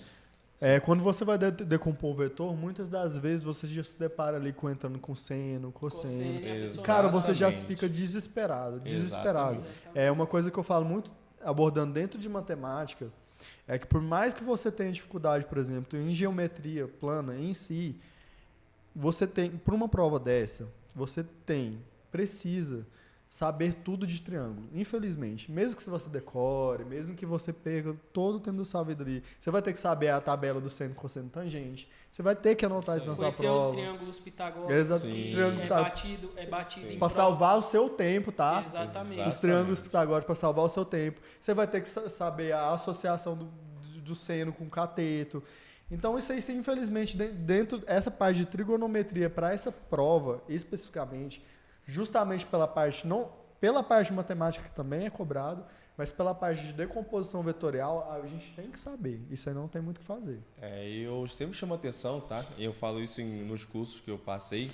Quando você vai decompor o vetor, muitas das vezes você já se depara ali entrando com seno, cosseno. Cara, você já fica desesperado. Exatamente. É uma coisa que eu falo muito, abordando dentro de matemática, é que por mais que você tenha dificuldade, por exemplo, em geometria plana em si, você tem, por uma prova dessa, você precisa saber tudo de triângulo. Infelizmente, mesmo que você decore, mesmo que você perca todo o tempo da sua vida ali, você vai ter que saber a tabela do seno, cosseno, tangente. Você vai ter que anotar isso na sua prova. Conhecer os triângulos pitagóricos. Exato. É batido para salvar o seu tempo, tá? Exatamente. Os triângulos pitagóricos para salvar o seu tempo. Você vai ter que saber a associação do seno com o cateto. Então, isso aí, infelizmente, dentro dessa parte de trigonometria, para essa prova, especificamente, justamente pela parte de matemática que também é cobrado, mas pela parte de decomposição vetorial, a gente tem que saber. Isso aí não tem muito o que fazer. Eu sempre chamo atenção, tá? Eu falo isso nos cursos que eu passei,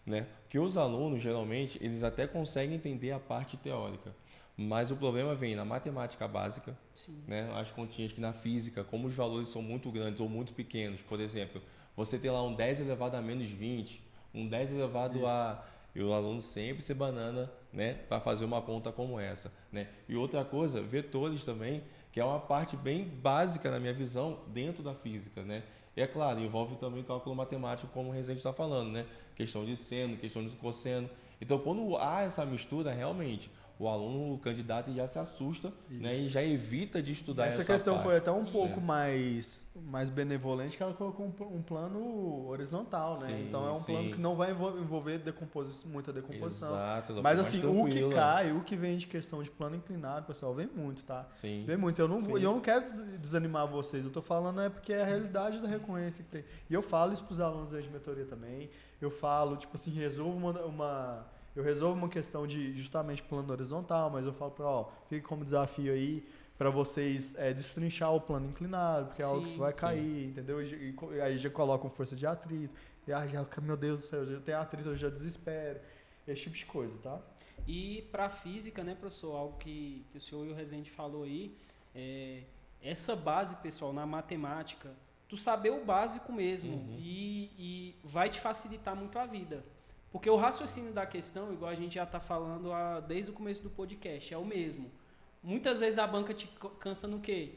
né? Que os alunos, geralmente, eles até conseguem entender a parte teórica. Mas o problema vem na matemática básica, né? As continhas que na física, como os valores são muito grandes ou muito pequenos, por exemplo, você tem lá um 10 elevado a menos 20, um 10 elevado a... E o aluno sempre se banana, né, para fazer uma conta como essa, né? E outra coisa, vetores também, que é uma parte bem básica na minha visão dentro da física, né? E é claro, envolve também cálculo matemático, como o Rezende está falando, né? Questão de seno, questão de cosseno. Então, quando há essa mistura, realmente, o aluno, o candidato, já se assusta, né, e já evita de estudar essa parte. Essa questão foi até um pouco mais benevolente, que ela colocou um plano horizontal, né? Então é um plano que não vai envolver muita decomposição. Exato, mas assim, o que cai, o que vem de questão de plano inclinado, pessoal, vem muito, tá? Sim. Vem muito. Eu não quero desanimar vocês, eu tô falando porque é a realidade da recorrência que tem. E eu falo isso pros alunos da mentoria também. Eu falo, tipo assim, eu resolvo uma questão de justamente plano horizontal, mas eu falo fica como desafio aí para vocês destrinchar o plano inclinado, porque é algo que vai cair, entendeu? E aí já colocam força de atrito. E meu Deus do céu, eu tenho atrito, eu já desespero. Esse tipo de coisa, tá? E para a física, né, professor, algo que o senhor e o Rezende falou aí, essa base, pessoal, na matemática, tu saber o básico mesmo e vai te facilitar muito a vida. Porque o raciocínio da questão, igual a gente já está falando desde o começo do podcast, é o mesmo. Muitas vezes a banca te cansa no quê?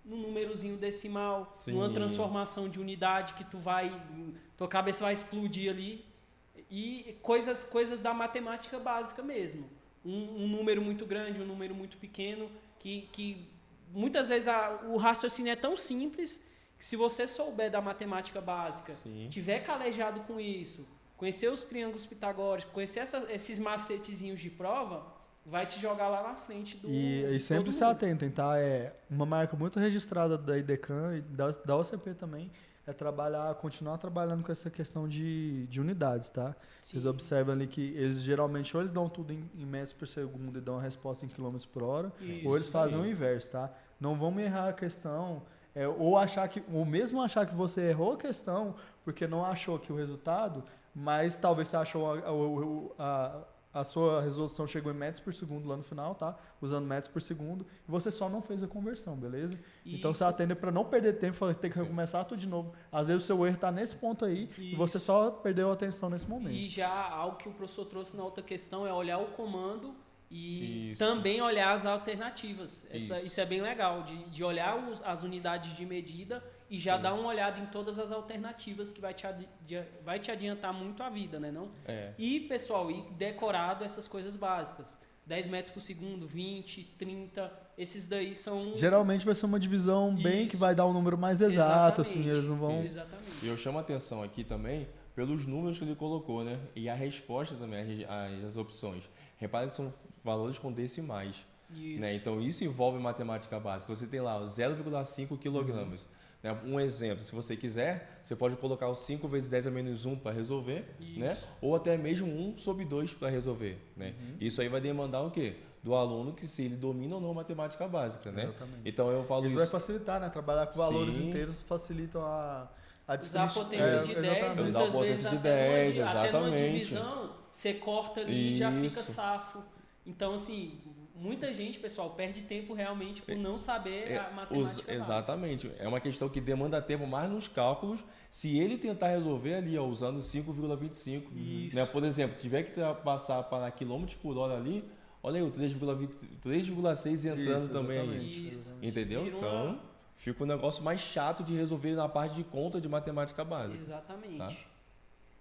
No númerozinho decimal, numa transformação de unidade que tua cabeça vai explodir ali. E coisas da matemática básica mesmo. Um número muito grande, um número muito pequeno, que muitas vezes o raciocínio é tão simples que se você souber da matemática básica, tiver calejado com isso, conhecer os triângulos pitagóricos, conhecer esses macetezinhos de prova, vai te jogar lá na frente do... E sempre se atentem, tá? É uma marca muito registrada da IDECAN e da OCP também, é continuar trabalhando com essa questão de unidades, tá? Sim. Vocês observam ali que eles geralmente ou eles dão tudo em metros por segundo e dão a resposta em quilômetros por hora, ou eles fazem o inverso, tá? Não vamos errar a questão, ou mesmo achar que você errou a questão porque não achou aqui o resultado, mas talvez você achou a sua resolução chegou em metros por segundo lá no final, tá? Usando metros por segundo, e você só não fez a conversão, beleza? Então você atende para não perder tempo, ter que recomeçar tudo de novo. Às vezes o seu erro está nesse ponto aí e você só perdeu a atenção nesse momento. E já algo que o professor trouxe na outra questão é olhar o comando e também olhar as alternativas. Isso é bem legal, de olhar as unidades de medida e já dar uma olhada em todas as alternativas que vai te adiantar muito a vida, né? Não? E, pessoal, decorado essas coisas básicas. 10 metros por segundo, 20, 30, esses daí são... Geralmente vai ser uma divisão bem que vai dar um número mais exato, assim, eles não vão... Exatamente. E eu chamo a atenção aqui também pelos números que ele colocou, né? E a resposta também, as opções. Repare que são valores com decimais. Né? Então, isso envolve matemática básica. Você tem lá 0,5 quilogramas. Né? Um exemplo, se você quiser, você pode colocar o 5 vezes 10 a menos 1 para resolver, né? Ou até mesmo 1 sobre 2 para resolver. Né? Isso aí vai demandar o quê? Do aluno que se ele domina ou não a matemática básica. Né? Então, eu falo isso. Isso vai facilitar, né? Trabalhar com valores inteiros facilitam a usar a potência de 10, muitas vezes até numa divisão, você corta ali e já fica safo. Então, assim, muita gente, pessoal, perde tempo realmente por não saber a matemática. Exatamente. É uma questão que demanda tempo mais nos cálculos. Se ele tentar resolver ali, usando 5,25, né? Por exemplo, tiver que passar para quilômetros por hora ali, olha aí o 3,6 entrando também. Entendeu? Então, fica um negócio mais chato de resolver na parte de conta de matemática básica. Exatamente. Tá?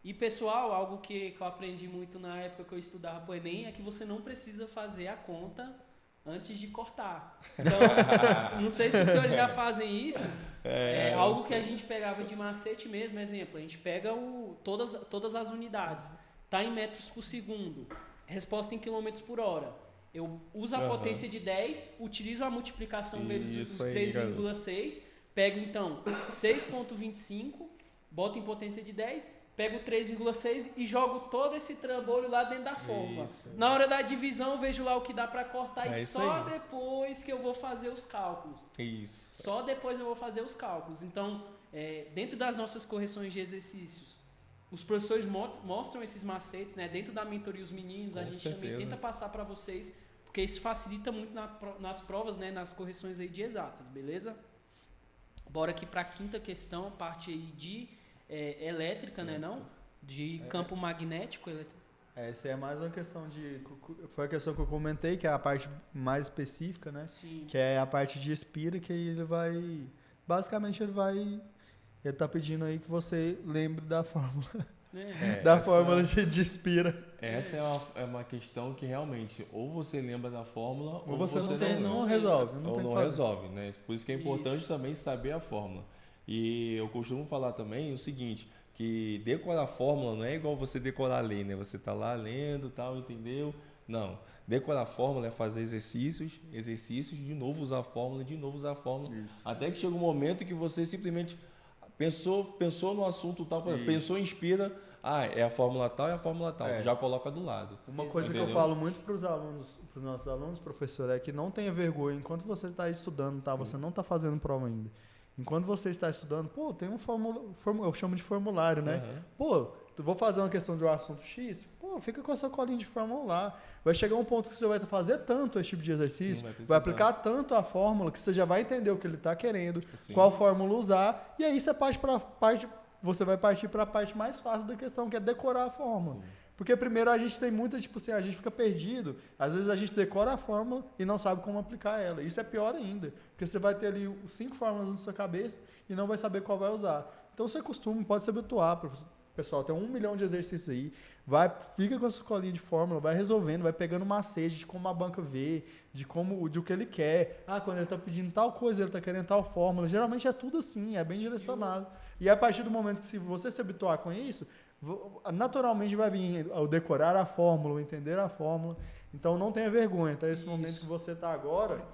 E, pessoal, algo que eu aprendi muito na época que eu estudava para o Enem é que você não precisa fazer a conta antes de cortar. Então, não sei se os senhores já fazem isso. É algo que a gente pegava de macete mesmo. Exemplo, a gente pega todas as unidades. Está em metros por segundo. Resposta em quilômetros por hora. Eu uso a potência de 10, utilizo a multiplicação vezes os 3,6, pego, então, 6,25, boto em potência de 10... Pego 3,6 e jogo todo esse trambolho lá dentro da fórmula. Na hora da divisão, eu vejo lá o que dá para cortar e só depois que eu vou fazer os cálculos. Só depois eu vou fazer os cálculos. Então, dentro das nossas correções de exercícios, os professores mostram esses macetes, né? Dentro da mentoria os meninos, a gente também tenta passar para vocês, porque isso facilita muito nas provas, né? Nas correções aí de exatas, beleza? Bora aqui para a quinta questão, a parte aí de... elétrica, né, não? De campo magnético. Essa é mais uma questão foi a questão que eu comentei, que é a parte mais específica, né? Sim. Que é a parte de Spira, que ele vai... Basicamente, ele tá pedindo aí que você lembre da fórmula. Fórmula de Spira. Essa é uma questão que realmente, ou você lembra da fórmula, ou você não resolve. Não resolve, né? Por isso que é importante também saber a fórmula. E eu costumo falar também o seguinte, que decorar a fórmula não é igual você decorar a lei, né? Você tá lá lendo, tal, entendeu? Não. Decorar a fórmula é fazer exercícios, de novo usar a fórmula, de novo usar a fórmula, até que chega um momento que você simplesmente pensou no assunto tal, pensou em Spira, é a fórmula tal, já coloca do lado. Uma coisa que eu falo muito para os nossos alunos, professor, é que não tenha vergonha enquanto você está estudando, tá? Você não está fazendo prova ainda. Enquanto você está estudando, tem eu chamo de formulário, né? Vou fazer uma questão de um assunto X, fica com a sua colinha de fórmula lá. Vai chegar um ponto que você vai fazer tanto esse tipo de exercício, vai aplicar tanto a fórmula, que você já vai entender o que ele está querendo, qual fórmula usar, e aí você vai partir para a parte mais fácil da questão, que é decorar a fórmula. Porque primeiro a gente tem muita, a gente fica perdido. Às vezes a gente decora a fórmula e não sabe como aplicar ela. Isso é pior ainda, porque você vai ter ali 5 fórmulas na sua cabeça e não vai saber qual vai usar. Então você pode se habituar, pessoal, tem 1 milhão de exercícios aí. Fica com a sua colinha de fórmula, vai resolvendo, vai pegando macete de como a banca vê, de o que ele quer. Quando ele está pedindo tal coisa, ele está querendo tal fórmula. Geralmente é tudo assim, é bem direcionado. E a partir do momento que se você se habituar com isso, naturalmente vai vir o decorar a fórmula, o entender a fórmula. Então não tenha vergonha, tá? Esse momento que você está agora,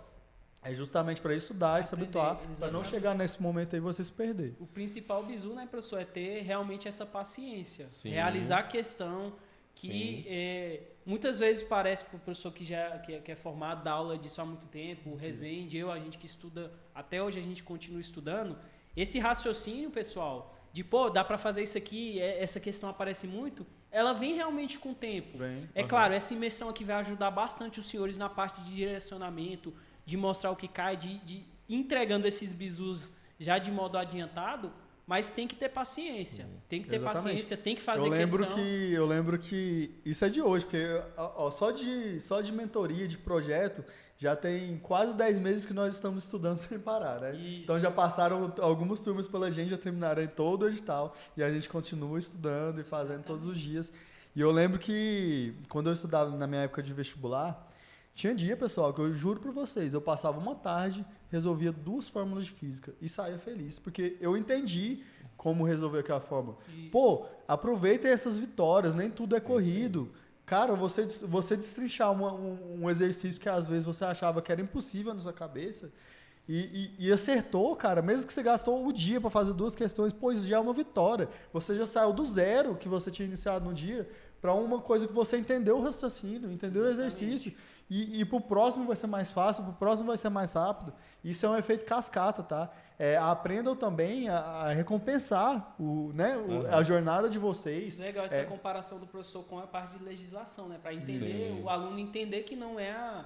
É justamente para estudar e se Aprender, habituar, para não exatamente. chegar nesse momento aí você se perder. O principal bizu, né, professor, é ter realmente essa paciência. Sim. Realizar a questão que muitas vezes parece para o professor que é formado, dá aula disso há muito tempo, o Rezende, a gente que estuda, até hoje a gente continua estudando. Esse raciocínio, pessoal, de, pô, dá para fazer isso aqui, essa questão aparece muito, ela vem realmente com o tempo. É claro, essa imersão aqui vai ajudar bastante os senhores na parte de direcionamento, de mostrar o que cai, de ir entregando esses bizus já de modo adiantado, mas tem que ter paciência. Tem que ter paciência, tem que fazer questão. Eu lembro que isso é de hoje, porque ó, só de mentoria, de projeto, já tem quase 10 meses que nós estamos estudando sem parar, né? Isso. Então já passaram algumas turmas pela gente, já terminaram aí todo o edital, e a gente continua estudando e fazendo todos os dias. E eu lembro que quando eu estudava na minha época de vestibular, tinha dia, pessoal, que eu juro pra vocês, eu passava uma tarde, resolvia 2 fórmulas de física e saía feliz, porque eu entendi como resolver aquela fórmula. Isso. Pô, aproveitem essas vitórias, nem tudo é corrido. Cara, você destrinchar um exercício que às vezes você achava que era impossível na sua cabeça e acertou, cara, mesmo que você gastou o dia para fazer 2 questões, pô, isso já é uma vitória. Você já saiu do zero que você tinha iniciado no dia para uma coisa que você entendeu o raciocínio, entendeu o exercício. E pro próximo vai ser mais fácil, pro próximo vai ser mais rápido. Isso é um efeito cascata, tá? Aprendam também a recompensar a jornada de vocês. Legal essa comparação do professor com a parte de legislação, né? Para entender, o aluno entender que não é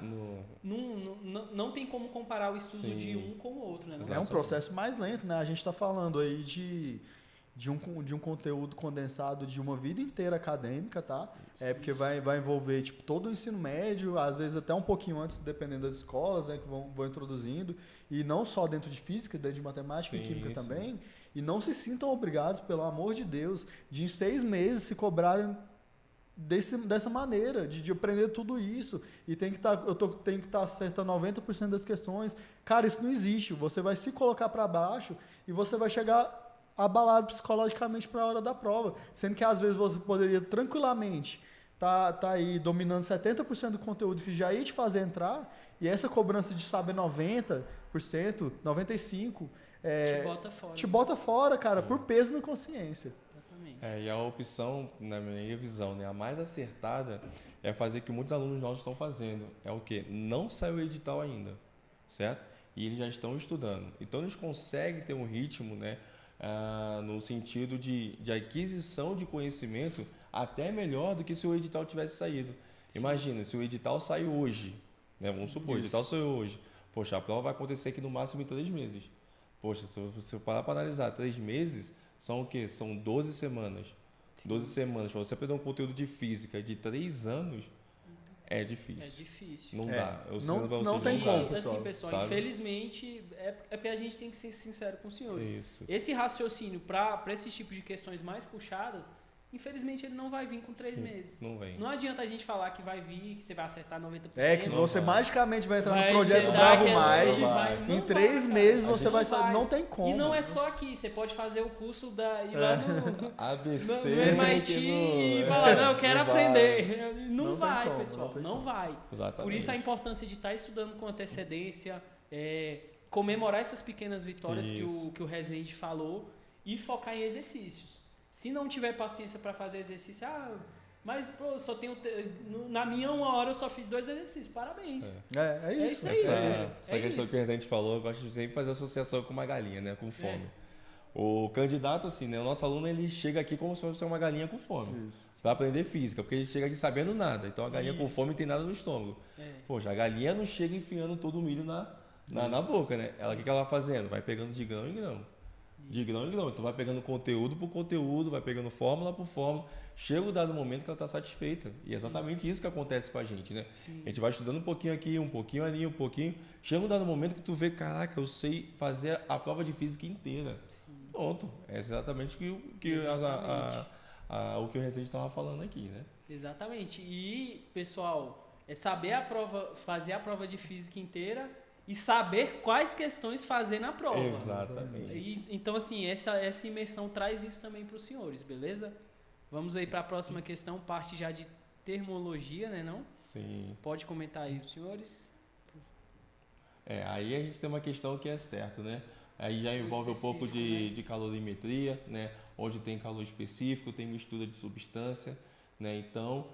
não tem como comparar o estudo de um com o outro, né? É um processo mais lento, né? A gente está falando aí de um conteúdo condensado de uma vida inteira acadêmica, tá? Porque vai envolver tipo, todo o ensino médio, às vezes até um pouquinho antes, dependendo das escolas, né, que vão introduzindo, e não só dentro de física, dentro de matemática e química também. E não se sintam obrigados, pelo amor de Deus, de em 6 meses se cobrarem dessa maneira, de aprender tudo isso, e tenho que estar acertando 90% das questões. Cara, isso não existe. Você vai se colocar para baixo e você vai chegar abalado psicologicamente para a hora da prova, sendo que às vezes você poderia tranquilamente tá aí dominando 70% do conteúdo que já ia te fazer entrar, e essa cobrança de saber 90%, 95%, te bota fora, cara, por peso na consciência. Exatamente. E a opção, na minha visão, né, a mais acertada é fazer o que muitos alunos nossos estão fazendo. É o quê? Não saiu o edital ainda, certo? E eles já estão estudando. Então eles conseguem ter um ritmo, né, no sentido de aquisição de conhecimento até melhor do que se o edital tivesse saído. Sim. Imagina, se o edital saiu hoje, né? Vamos supor, o edital saiu hoje. Poxa, a prova vai acontecer aqui no máximo em 3 meses. Poxa, se você parar para analisar, 3 meses são o quê? São 12 semanas. Sim. 12 semanas. Para você aprender um conteúdo de física de 3 anos, é difícil. É difícil. Não dá. Não tem como, pessoal. Assim, pessoal, infelizmente, é porque a gente tem que ser sincero com os senhores. Isso. Esse raciocínio para esse tipo de questões mais puxadas, infelizmente ele não vai vir com 3 meses. Não vem. Não adianta a gente falar que vai vir, que você vai acertar 90%. Que você magicamente vai entrar no projeto Bravo Mike, em 3 meses você vai saber. Não tem como. E não é só aqui, você pode fazer o curso ir lá no ABC, no MIT e falar, não, eu quero aprender. Não vai, como, pessoal, não vai. Exatamente. Por isso a importância de estar estudando com antecedência, comemorar essas pequenas vitórias que o Rezende falou e focar em exercícios. Se não tiver paciência para fazer exercício, mas pô, eu só tenho na minha 1 hora eu só fiz 2 exercícios. Parabéns. É isso. Essa questão que a gente falou, eu gosto de sempre fazer associação com uma galinha, né, com fome. O candidato, assim, né, o nosso aluno, ele chega aqui como se fosse uma galinha com fome. Vai aprender física, porque ele chega aqui sabendo nada. Então a galinha com fome tem nada no estômago. Poxa, a galinha não chega enfiando todo o milho na boca, né? Ela, o que ela vai fazendo? Vai pegando de grão em grão. De grão em grão. Então vai pegando conteúdo por conteúdo, vai pegando fórmula por fórmula. Chega o dado momento que ela está satisfeita. E é exatamente isso que acontece com a gente, né? Sim. A gente vai estudando um pouquinho aqui, um pouquinho ali, um pouquinho. Chega um dado momento que tu vê, caraca, eu sei fazer a prova de física inteira. Sim. Pronto. É exatamente o que o Rezende estava falando aqui, né? Exatamente. E, pessoal, é saber fazer a prova de física inteira e saber quais questões fazer na prova. Exatamente. Então, assim, essa imersão traz isso também para os senhores, beleza? Vamos aí para a próxima questão, parte já de termologia, né, não? Sim. Pode comentar aí os senhores. Aí a gente tem uma questão que é certa, né? Aí já envolve um pouco de calorimetria, né? Onde tem calor específico, tem mistura de substância, né? Então,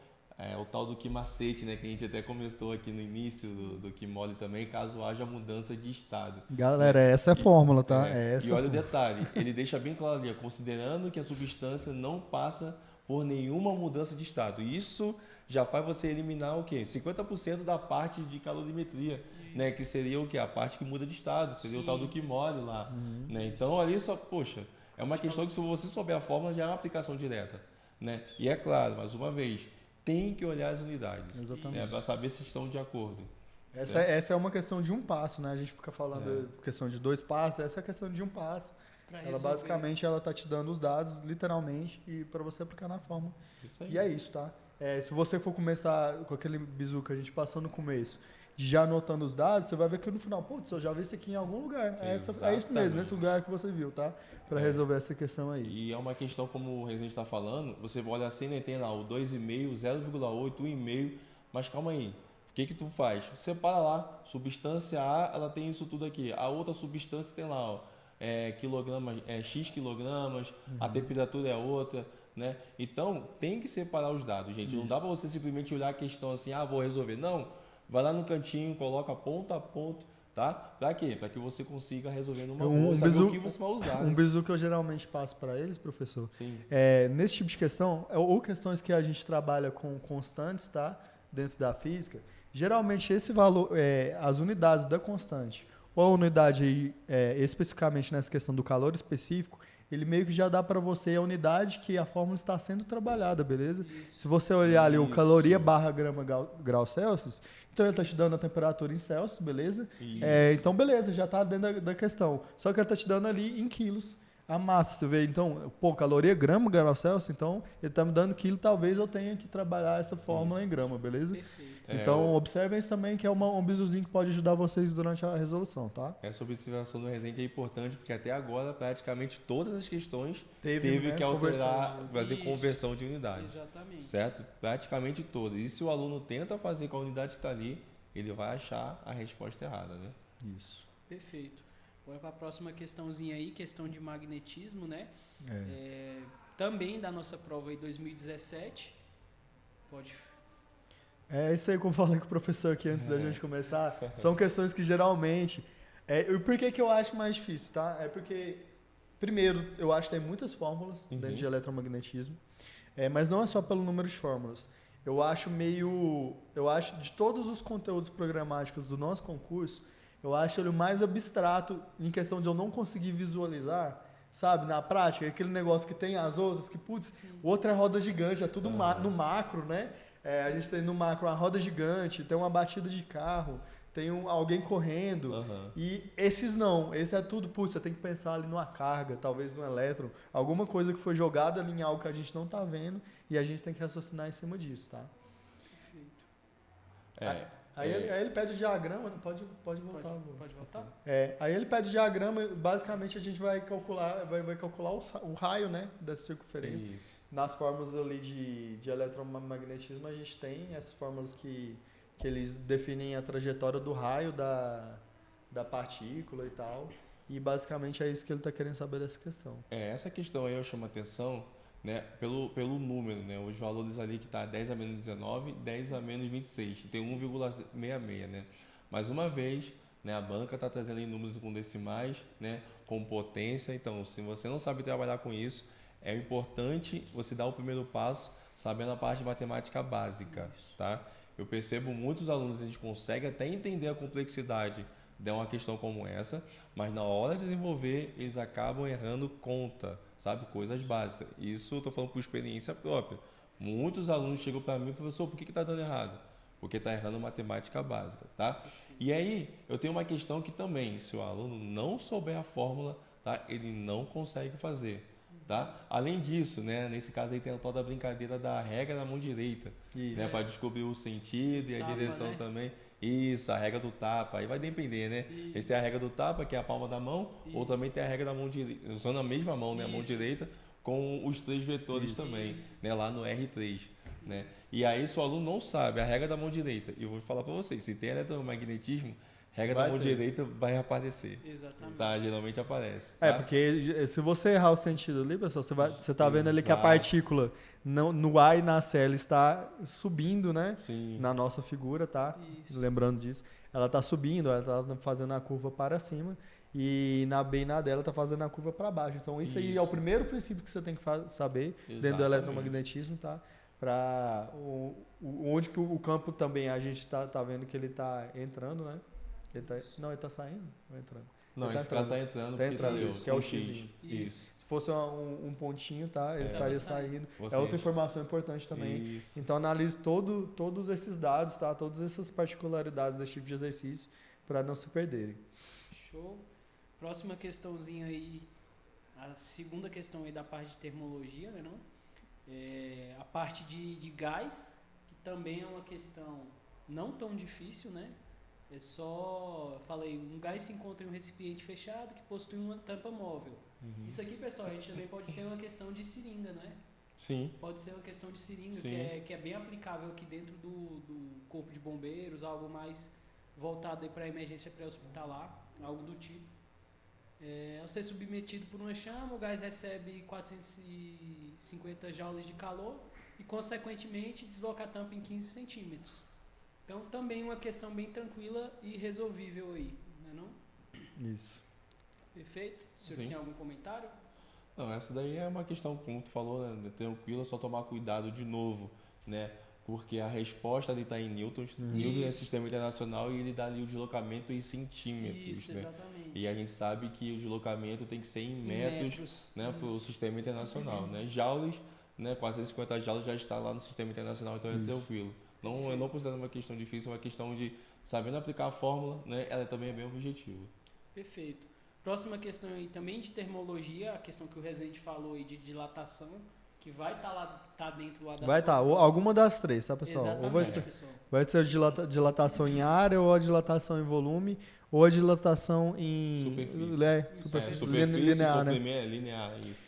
o tal do quimacete, né? Que a gente até comentou aqui no início do quimole também, caso haja mudança de estado. Galera, Né? essa é a fórmula, tá? E olha o detalhe, ele deixa bem claro ali, considerando que a substância não passa por nenhuma mudança de estado. Isso já faz você eliminar o quê? 50% da parte de calorimetria, né? Que seria o quê? A parte que muda de estado, seria o tal do quimole lá. Né? Então ali só, poxa, é uma questão que se você souber a fórmula já é uma aplicação direta. Né? E é claro, mais uma vez, tem que olhar as unidades, né? Para saber se estão de acordo. Essa é uma questão de um passo, né? A gente fica falando questão de 2 passos, essa é a questão de um passo. Ela basicamente ela tá te dando os dados, literalmente, e para você aplicar na fórmula. E é isso, tá? Se você for começar com aquele bizu que a gente passou no começo, de já anotando os dados, você vai ver que no final, putz, eu já vi isso aqui em algum lugar. É isso mesmo, esse lugar que você viu, tá? Para resolver essa questão aí. E é uma questão, como o Rezende está falando, você olha assim, né, tem lá o 2,5, 0,8, 1,5, mas calma aí. O que tu faz? Separa lá, substância A, ela tem isso tudo aqui. A outra substância tem lá, ó, quilogramas, X quilogramas, a temperatura é outra, né? Então, tem que separar os dados, gente. Isso. Não dá para você simplesmente olhar a questão assim, vou resolver. Não, vai lá no cantinho, coloca ponto a ponto, tá? Para quê? Para que você consiga resolver numa boa, saber o que você vai usar. Um bizu que eu geralmente passo para eles, professor, Sim. Nesse tipo de questão, ou questões que a gente trabalha com constantes, tá? Dentro da física, geralmente esse valor, as unidades da constante, ou a unidade aí, especificamente nessa questão do calor específico, ele meio que já dá para você a unidade que a fórmula está sendo trabalhada, beleza? Isso. Se você olhar ali o caloria barra grama grau Celsius, então ele está te dando a temperatura em Celsius, beleza? Então, beleza, já está dentro da questão. Só que ele está te dando ali em quilos a massa, você vê? Então, caloria grama grau Celsius, então ele está me dando quilo, talvez eu tenha que trabalhar essa fórmula em grama, beleza? Perfeito. Então, observem isso também, que é um bizuzinho que pode ajudar vocês durante a resolução, tá? Essa observação do Rezende é importante, porque até agora, praticamente, todas as questões teve que alterar, fazer conversão de unidades. Exatamente. Certo? Praticamente todas. E se o aluno tenta fazer com a unidade que está ali, ele vai achar a resposta errada, né? Isso. Perfeito. Agora para a próxima questãozinha aí, questão de magnetismo, né? Também da nossa prova aí 2017. Pode... isso aí, como eu falei com o professor aqui antes da gente começar, são questões que geralmente... por que eu acho mais difícil, tá? É porque, primeiro, eu acho que tem muitas fórmulas dentro de eletromagnetismo, mas não é só pelo número de fórmulas. Eu acho de todos os conteúdos programáticos do nosso concurso, eu acho ele o mais abstrato em questão de eu não conseguir visualizar, sabe, na prática, aquele negócio que tem as outras, que, putz, outra é roda gigante, é tudo no macro, né? A gente tem no macro uma roda gigante, tem uma batida de carro, tem alguém correndo, e esses não, esse é tudo, putz, você tem que pensar ali numa carga, talvez num elétron, alguma coisa que foi jogada ali em algo que a gente não está vendo, e a gente tem que raciocinar em cima disso, tá? Perfeito. Aí ele pede o diagrama, pode voltar. Pode voltar? Aí ele pede o diagrama, basicamente a gente vai calcular o raio, né, da circunferência. Isso. Nas fórmulas ali de eletromagnetismo, a gente tem essas fórmulas que eles definem a trajetória do raio da partícula e tal. E basicamente é isso que ele está querendo saber dessa questão. Essa questão aí eu chamo a atenção, né, pelo número, né, os valores ali que está 10 a menos 19, 10 a menos 26, tem 1,66, né? Mais uma vez, né, a banca está trazendo aí números com decimais, né, com potência, então se você não sabe trabalhar com isso, é importante você dar o primeiro passo sabendo a parte de matemática básica, tá? Eu percebo muitos alunos, a gente consegue até entender a complexidade de uma questão como essa, mas na hora de desenvolver, eles acabam errando conta, sabe? Coisas básicas. Isso eu estou falando por experiência própria. Muitos alunos chegam para mim, professor, por que está dando errado? Porque está errando matemática básica, tá? E aí, eu tenho uma questão que também, se o aluno não souber a fórmula, tá? Ele não consegue fazer, tá? Além disso, né? Nesse caso aí tem a tal da brincadeira da regra na mão direita, né? Para descobrir o sentido e a direção, né? Também. Isso, a regra do tapa, aí vai depender, né? A gente tem a regra do tapa, que é a palma da mão, ou também tem a regra da mão direita, usando a mesma mão, né? A mão direita, com os 3 vetores também, né? Lá no R3, né? E aí, se o aluno não sabe a regra da mão direita, e eu vou falar para vocês, se tem eletromagnetismo, regra Vai da mão ter. direita vai aparecer. Exatamente. Tá? Geralmente aparece. É, Tá? porque se você errar o sentido ali, pessoal, você tá vendo ali que a Exato. partícula no A e na C ela está subindo, né? Sim. Na nossa figura, tá? Isso. Lembrando disso. Ela tá subindo, ela tá fazendo a curva para cima. E na B e na D ela tá fazendo a curva para baixo. Então isso aí é o Isso. primeiro princípio que você tem que saber dentro do Exatamente. eletromagnetismo, tá? Para onde que o campo também a gente tá vendo que ele tá entrando, né? Ele tá saindo ou entrando? Não, Ele esse caso tá entrando. Tá porque entrando, deu isso, que é o um Xzinho. Isso. Se fosse um pontinho, tá? Ele É. estaria Tava saindo. Você É outra enche. informação importante também. Isso. Então analise todos esses dados, tá? Todas essas particularidades desse tipo de exercício para não se perderem. Show. Próxima questãozinha aí, a segunda questão aí da parte de termologia, né, não? A parte de gás, que também é uma questão não tão difícil, né? É só, falei, um gás se encontra em um recipiente fechado que possui uma tampa móvel. Isso aqui, pessoal, a gente também pode ter uma questão de seringa, né? Sim. Pode ser uma questão de seringa, Sim. que é bem aplicável aqui dentro do corpo de bombeiros, algo mais voltado para emergência pré-hospitalar, algo do tipo. Ao ser submetido por uma chama, o gás recebe 450 joules de calor e, consequentemente, desloca a tampa em 15 centímetros. Então, também uma questão bem tranquila e resolvível aí, não é não? Isso. Perfeito? O senhor Sim. tem algum comentário? Não, essa daí é uma questão, como tu falou, né? Tranquila, só tomar cuidado de novo, né? Porque a resposta ali está em newtons. Newton é Isso. sistema internacional e ele dá ali o deslocamento em centímetros, Isso, né? exatamente. E a gente sabe que o deslocamento tem que ser em metros, né? Para o Isso. sistema internacional, né? Joules, né? 450 joules já está lá no sistema internacional, então é Isso. tranquilo. Não, eu não considero uma questão difícil, é uma questão de sabendo aplicar a fórmula, né? Ela também é bem objetiva. Perfeito. Próxima questão aí também de termologia, a questão que o Rezende falou aí de dilatação, que vai estar lá, tá dentro lá da Vai estar, alguma das três, tá, pessoal? Exatamente, Ou vai ser, pessoal. vai ser a dilatação em área, ou a dilatação em volume, ou a dilatação em Superfície. superfície Superfície, linear, né? comprimento, linear, isso.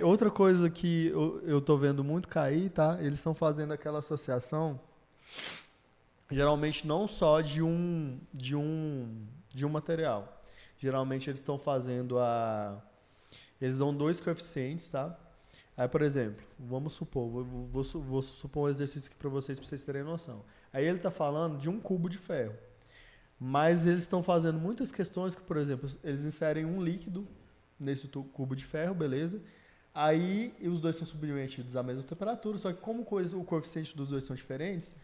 Outra coisa que eu tô vendo muito cair, tá? Eles estão fazendo aquela associação, geralmente não só de um material. Geralmente eles estão fazendo eles dão dois coeficientes, tá? Aí, por exemplo, vamos supor, vou supor um exercício aqui para vocês terem noção. Aí ele está falando de um cubo de ferro. Mas eles estão fazendo muitas questões que, por exemplo, eles inserem um líquido nesse cubo de ferro, beleza? Aí os dois são submetidos à mesma temperatura, só que como o coeficiente dos dois são diferentes,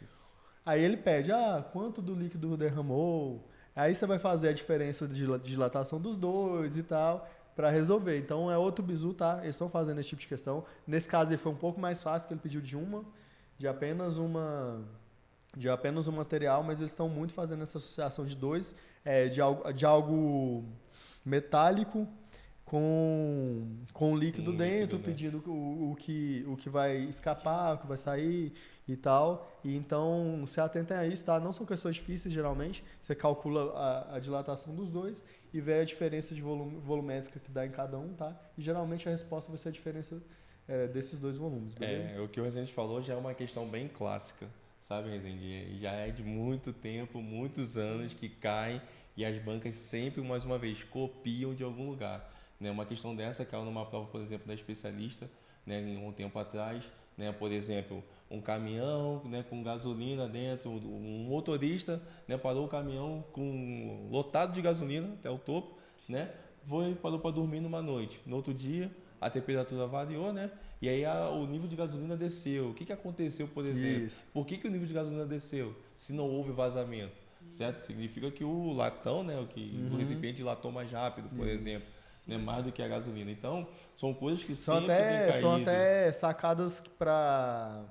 aí ele pede, quanto do líquido derramou? Aí você vai fazer a diferença de dilatação dos dois e tal, para resolver. Então é outro bizu, tá? Eles estão fazendo esse tipo de questão. Nesse caso ele foi um pouco mais fácil, que ele pediu de apenas um material, mas eles estão muito fazendo essa associação de dois, de algo metálico com líquido dentro, líquido, né? pedindo o que vai escapar, o que vai sair e tal. E então, se atentem a isso, tá? Não são questões difíceis, geralmente. Você calcula a dilatação dos dois e vê a diferença de volumétrica que dá em cada um, tá? E geralmente a resposta vai ser a diferença desses dois volumes, beleza? O que o Rezende falou já é uma questão bem clássica, sabe, Rezende? Já é de muito tempo, muitos anos que caem e as bancas sempre, mais uma vez, copiam de algum lugar. Né? Uma questão dessa caiu numa prova, por exemplo, da especialista, né, um tempo atrás, né, por exemplo, um caminhão, né, com gasolina dentro, um motorista, né, parou o caminhão lotado de gasolina até o topo, né, parou para dormir numa noite. No outro dia, a temperatura variou, né, e aí o nível de gasolina desceu. O que aconteceu, por exemplo? Isso. Por que o nível de gasolina desceu? Se não houve vazamento, certo? Significa que o latão, né, o recipiente dilatou mais rápido, por exemplo. Né, mais do que a gasolina. Então, são coisas que sempre têm caído. São até sacadas para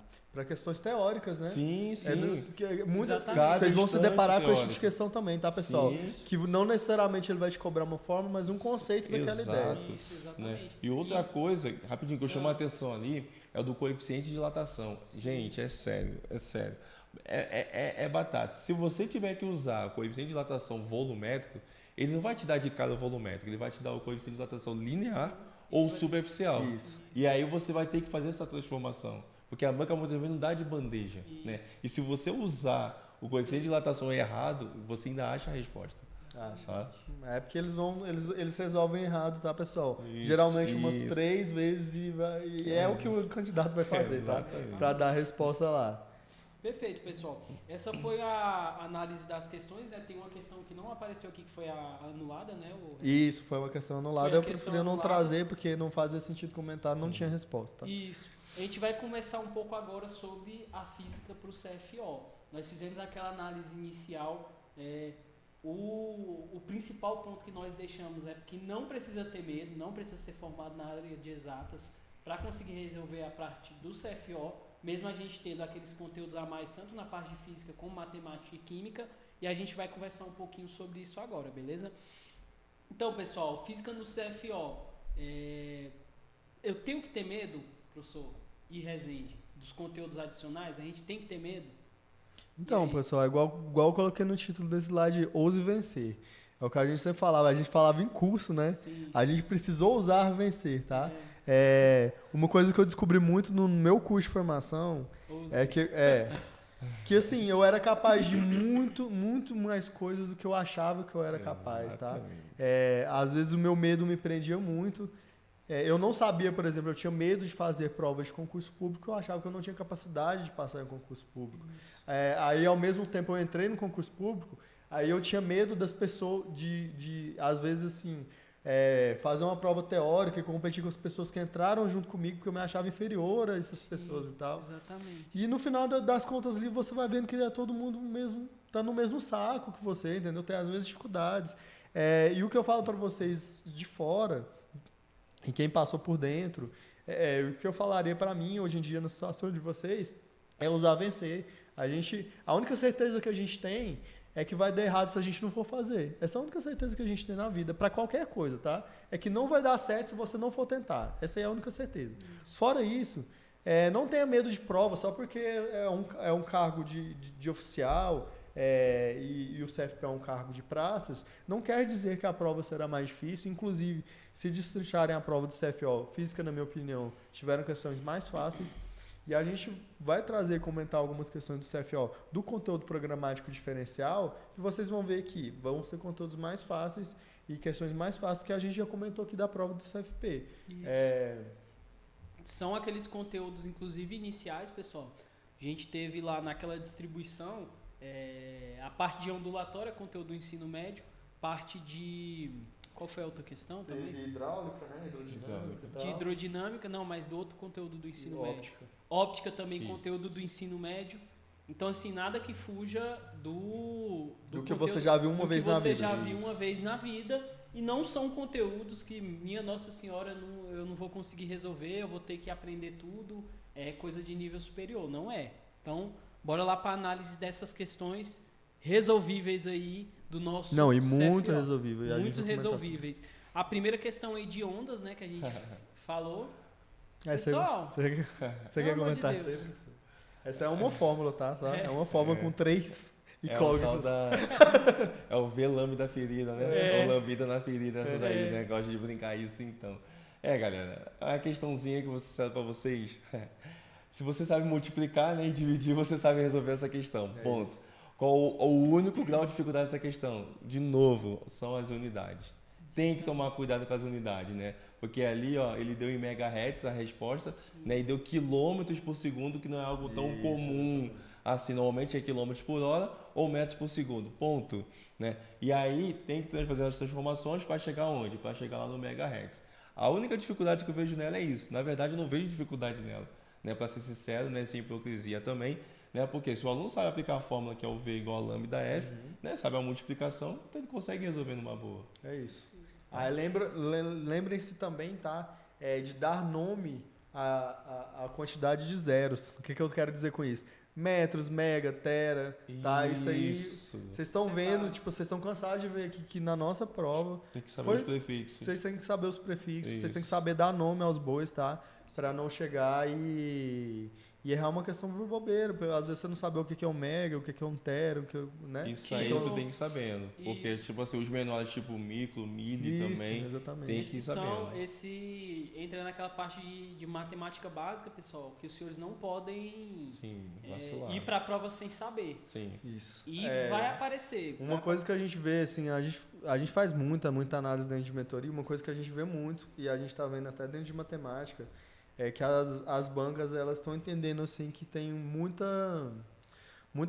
questões teóricas, né? Sim. Vocês vão se deparar com esse tipo teórico. de questão também, tá, pessoal? Sim. Que não necessariamente ele vai te cobrar uma forma, mas um conceito daquela ideia. Isso, exatamente. Né? E outra coisa, rapidinho, que eu chamo a atenção ali, é o do coeficiente de dilatação. Gente, é sério. É batata. Se você tiver que usar o coeficiente de dilatação volumétrico, ele não vai te dar de cara o volumétrico, ele vai te dar o coeficiente de dilatação linear ou superficial. Isso. E aí você vai ter que fazer essa transformação. Porque a banca muitas vezes não dá de bandeja. Né? E se você usar o coeficiente de dilatação errado, você ainda acha a resposta. Acho. Tá? É porque eles resolvem errado, tá, pessoal? Isso, Geralmente umas isso. 3 vezes e é o que o candidato vai fazer, tá? Exatamente. Pra dar a resposta lá. Perfeito, pessoal. Essa foi a análise das questões, né? Tem uma questão que não apareceu aqui, que foi a anulada, né? Isso, foi uma questão anulada. Foi a Eu questão preferi não anulada. trazer porque não fazia sentido comentar, não tinha resposta. Tá? Isso. A gente vai conversar um pouco agora sobre a física para o CFO. Nós fizemos aquela análise inicial. O principal ponto que nós deixamos é que não precisa ter medo, não precisa ser formado na área de exatas para conseguir resolver a parte do CFO, mesmo a gente tendo aqueles conteúdos a mais, tanto na parte de física como matemática e química, e a gente vai conversar um pouquinho sobre isso agora, beleza? Então, pessoal, física no CFO. Eu tenho que ter medo, professor e Rezende, dos conteúdos adicionais? A gente tem que ter medo? Então, pessoal, é igual eu coloquei no título desse slide, ouse vencer. É o que a gente sempre falava, a gente falava em curso, né? Sim. A gente precisou ousar vencer, tá? Uma coisa que eu descobri muito no meu curso de formação que assim, eu era capaz de muito mais coisas do que eu achava que eu era capaz, tá? Às vezes o meu medo me prendia muito. Eu não sabia, por exemplo, eu tinha medo de fazer provas de concurso público, eu achava que eu não tinha capacidade de passar em concurso público. Aí, ao mesmo tempo, eu entrei no concurso público, aí eu tinha medo das pessoas, às vezes, assim, fazer uma prova teórica e competir com as pessoas que entraram junto comigo, porque eu me achava inferior a essas pessoas e tal. Exatamente. E no final das contas ali, você vai vendo que todo mundo tá no mesmo saco que você, entendeu? Tem as mesmas dificuldades. E o que eu falo para vocês de fora, e quem passou por dentro, o que eu falaria para mim hoje em dia na situação de vocês é usar vencer. A única certeza que a gente tem é que vai dar errado se a gente não for fazer. Essa é a única certeza que a gente tem na vida, para qualquer coisa, tá? É que não vai dar certo se você não for tentar. Essa é a única certeza. Isso. Fora isso, não tenha medo de prova, só porque é um cargo de oficial e o CFP é um cargo de praças, não quer dizer que a prova será mais difícil. Inclusive, se destrincharem a prova do CFO, física, na minha opinião, tiveram questões mais fáceis. E a gente vai trazer e comentar algumas questões do CFO, do conteúdo programático diferencial, que vocês vão ver que vão ser conteúdos mais fáceis e questões mais fáceis que a gente já comentou aqui da prova do CFP. São aqueles conteúdos, inclusive, iniciais, pessoal. A gente teve lá naquela distribuição a parte de ondulatória, conteúdo do ensino médio, parte de... Qual foi a outra questão também? De hidráulica, né? Hidrodinâmica. De hidrodinâmica, não, mas do outro conteúdo do ensino médio. Óptica. Óptica também, Isso. Conteúdo do ensino médio. Então, assim, nada que fuja do que você já viu uma vez na vida. Você já viu uma vez na vida. E não são conteúdos que, minha Nossa Senhora, eu não vou conseguir resolver, eu vou ter que aprender tudo, é coisa de nível superior. Não é. Então, bora lá para a análise dessas questões resolvíveis aí do nosso Não, e CFO. muito resolvíveis. Muito resolvíveis. A primeira questão aí de ondas, né, que a gente falou. Pessoal, você quer comentar? Deus. Essa é uma fórmula, tá? É uma fórmula com 3 incógnitas. É o velame da ferida, né? É o lambida na ferida, essa daí, né? Gosto de brincar isso, então. Galera, a questãozinha que você sabe pra vocês. Se você sabe multiplicar, né, e dividir, você sabe resolver essa questão. Ponto. Isso. Qual o único grau de dificuldade dessa questão? De novo, são as unidades. Tem que tomar cuidado com as unidades, né? Porque ali, ó, ele deu em megahertz a resposta, né? E deu quilômetros por segundo, que não é algo tão comum assim. Normalmente é quilômetros por hora ou metros por segundo, ponto, né? E aí tem que fazer as transformações para chegar onde? Para chegar lá no megahertz. A única dificuldade que eu vejo nela é isso. Na verdade, eu não vejo dificuldade nela, né? Para ser sincero, né? Sem hipocrisia também. Né? Porque se o aluno sabe aplicar a fórmula que é o V igual a lambda F, né? Sabe a multiplicação, então ele consegue resolver numa boa. É isso. Aí lembrem-se também, tá? De dar nome à quantidade de zeros. O que eu quero dizer com isso? Metros, mega, tera, tá? Isso aí, vocês estão vendo, tipo, vocês estão cansados de ver aqui que na nossa prova... Tem que saber os prefixos. Vocês têm que saber os prefixos, Isso. vocês têm que saber dar nome aos bois, tá? Para não chegar e e errar uma questão por bobeira. Às vezes você não sabe o que é um mega, o que é um tera, né? Isso aí tu tem que ir sabendo. Porque, Isso. tipo assim, os menores, tipo micro, mili Isso, também, exatamente. tem que ir sabendo. Entra naquela parte de matemática básica, pessoal, que os senhores não podem Sim, vacilar. ir para a prova sem saber. Sim. Isso. E vai aparecer. Uma coisa que a gente vê, assim, a gente faz muita análise dentro de mentoria, uma coisa que a gente vê muito, e a gente está vendo até dentro de matemática, é que as bancas, elas estão entendendo, assim, que tem muita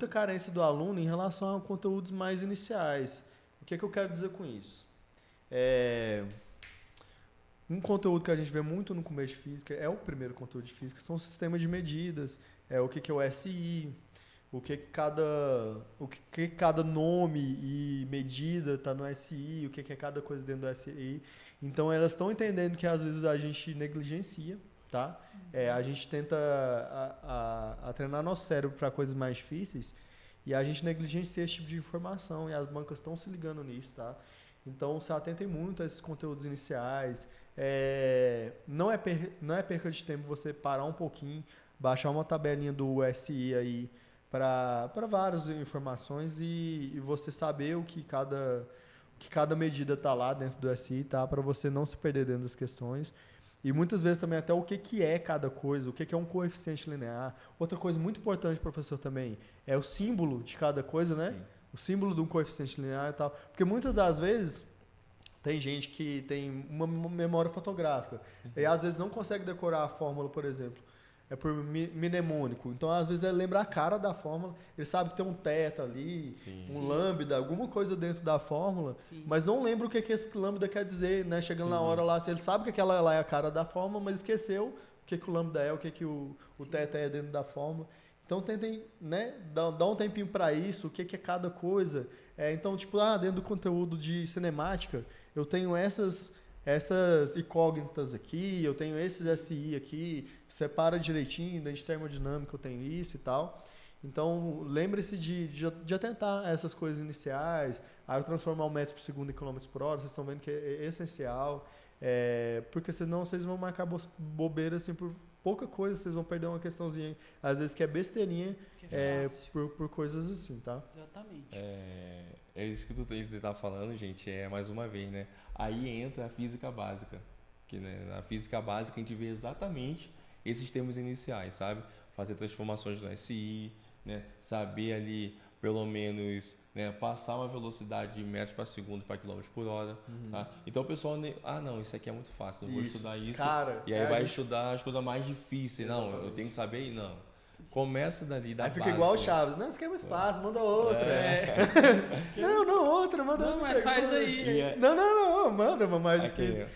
carência do aluno em relação a conteúdos mais iniciais. O que eu quero dizer com isso? Um conteúdo que a gente vê muito no começo de física, é o primeiro conteúdo de física, são os sistemas de medidas, o que é o SI, o que cada nome e medida está no SI, o que é cada coisa dentro do SI. Então, elas estão entendendo que às vezes a gente negligencia, tá? A gente tenta a treinar nosso cérebro para coisas mais difíceis e a gente negligencia esse tipo de informação e as bancas estão se ligando nisso, tá? Então, se atentem muito a esses conteúdos iniciais. Não é perca de tempo você parar um pouquinho, baixar uma tabelinha do SI aí para várias informações e você saber o que cada medida está lá dentro do SI, tá? Para você não se perder dentro das questões. E muitas vezes também até o que é cada coisa, o que é um coeficiente linear. Outra coisa muito importante, professor, também, é o símbolo de cada coisa, né? Sim. O símbolo de um coeficiente linear e tal. Porque muitas das vezes tem gente que tem uma memória fotográfica e às vezes não consegue decorar a fórmula, por exemplo. É por mnemônico. Então, às vezes, ele lembra a cara da fórmula. Ele sabe que tem um θ ali, lambda, alguma coisa dentro da fórmula, mas não lembra o que esse lambda quer dizer, né? Chegando na hora lá, ele sabe que aquela lá é a cara da fórmula, mas esqueceu o que o lambda é, o que o θ é dentro da fórmula. Então, tentem, né, dar um tempinho para isso, o que é cada coisa. Então, tipo, dentro do conteúdo de cinemática, eu tenho essas incógnitas aqui, eu tenho esses SI aqui, separa direitinho, dentro de termodinâmica eu tenho isso e tal. Então, lembre-se de atentar a essas coisas iniciais, aí transformar o metro por segundo em quilômetros por hora, vocês estão vendo que é essencial, porque senão vocês vão marcar bobeira assim por pouca coisa, vocês vão perder uma questãozinha, às vezes que é besteirinha, por coisas assim, tá? Exatamente. É isso que tu tá falando, gente, mais uma vez, né? Aí entra a física básica, que né, na física básica a gente vê exatamente esses termos iniciais, sabe? Fazer transformações no SI, né? Saber ali, pelo menos, né, passar uma velocidade de metros para segundo para quilômetros por hora, sabe? Então o pessoal, não, isso aqui é muito fácil, eu vou estudar isso, cara, e aí vai estudar as coisas mais difíceis. Exatamente. Não, eu tenho que saber, não. Começa dali da base. Aí fica igual o Chaves. Não, isso aqui é muito fácil, manda outra. Não, outra, manda outra. Não, mas faz aí. Não, manda uma mais difícil.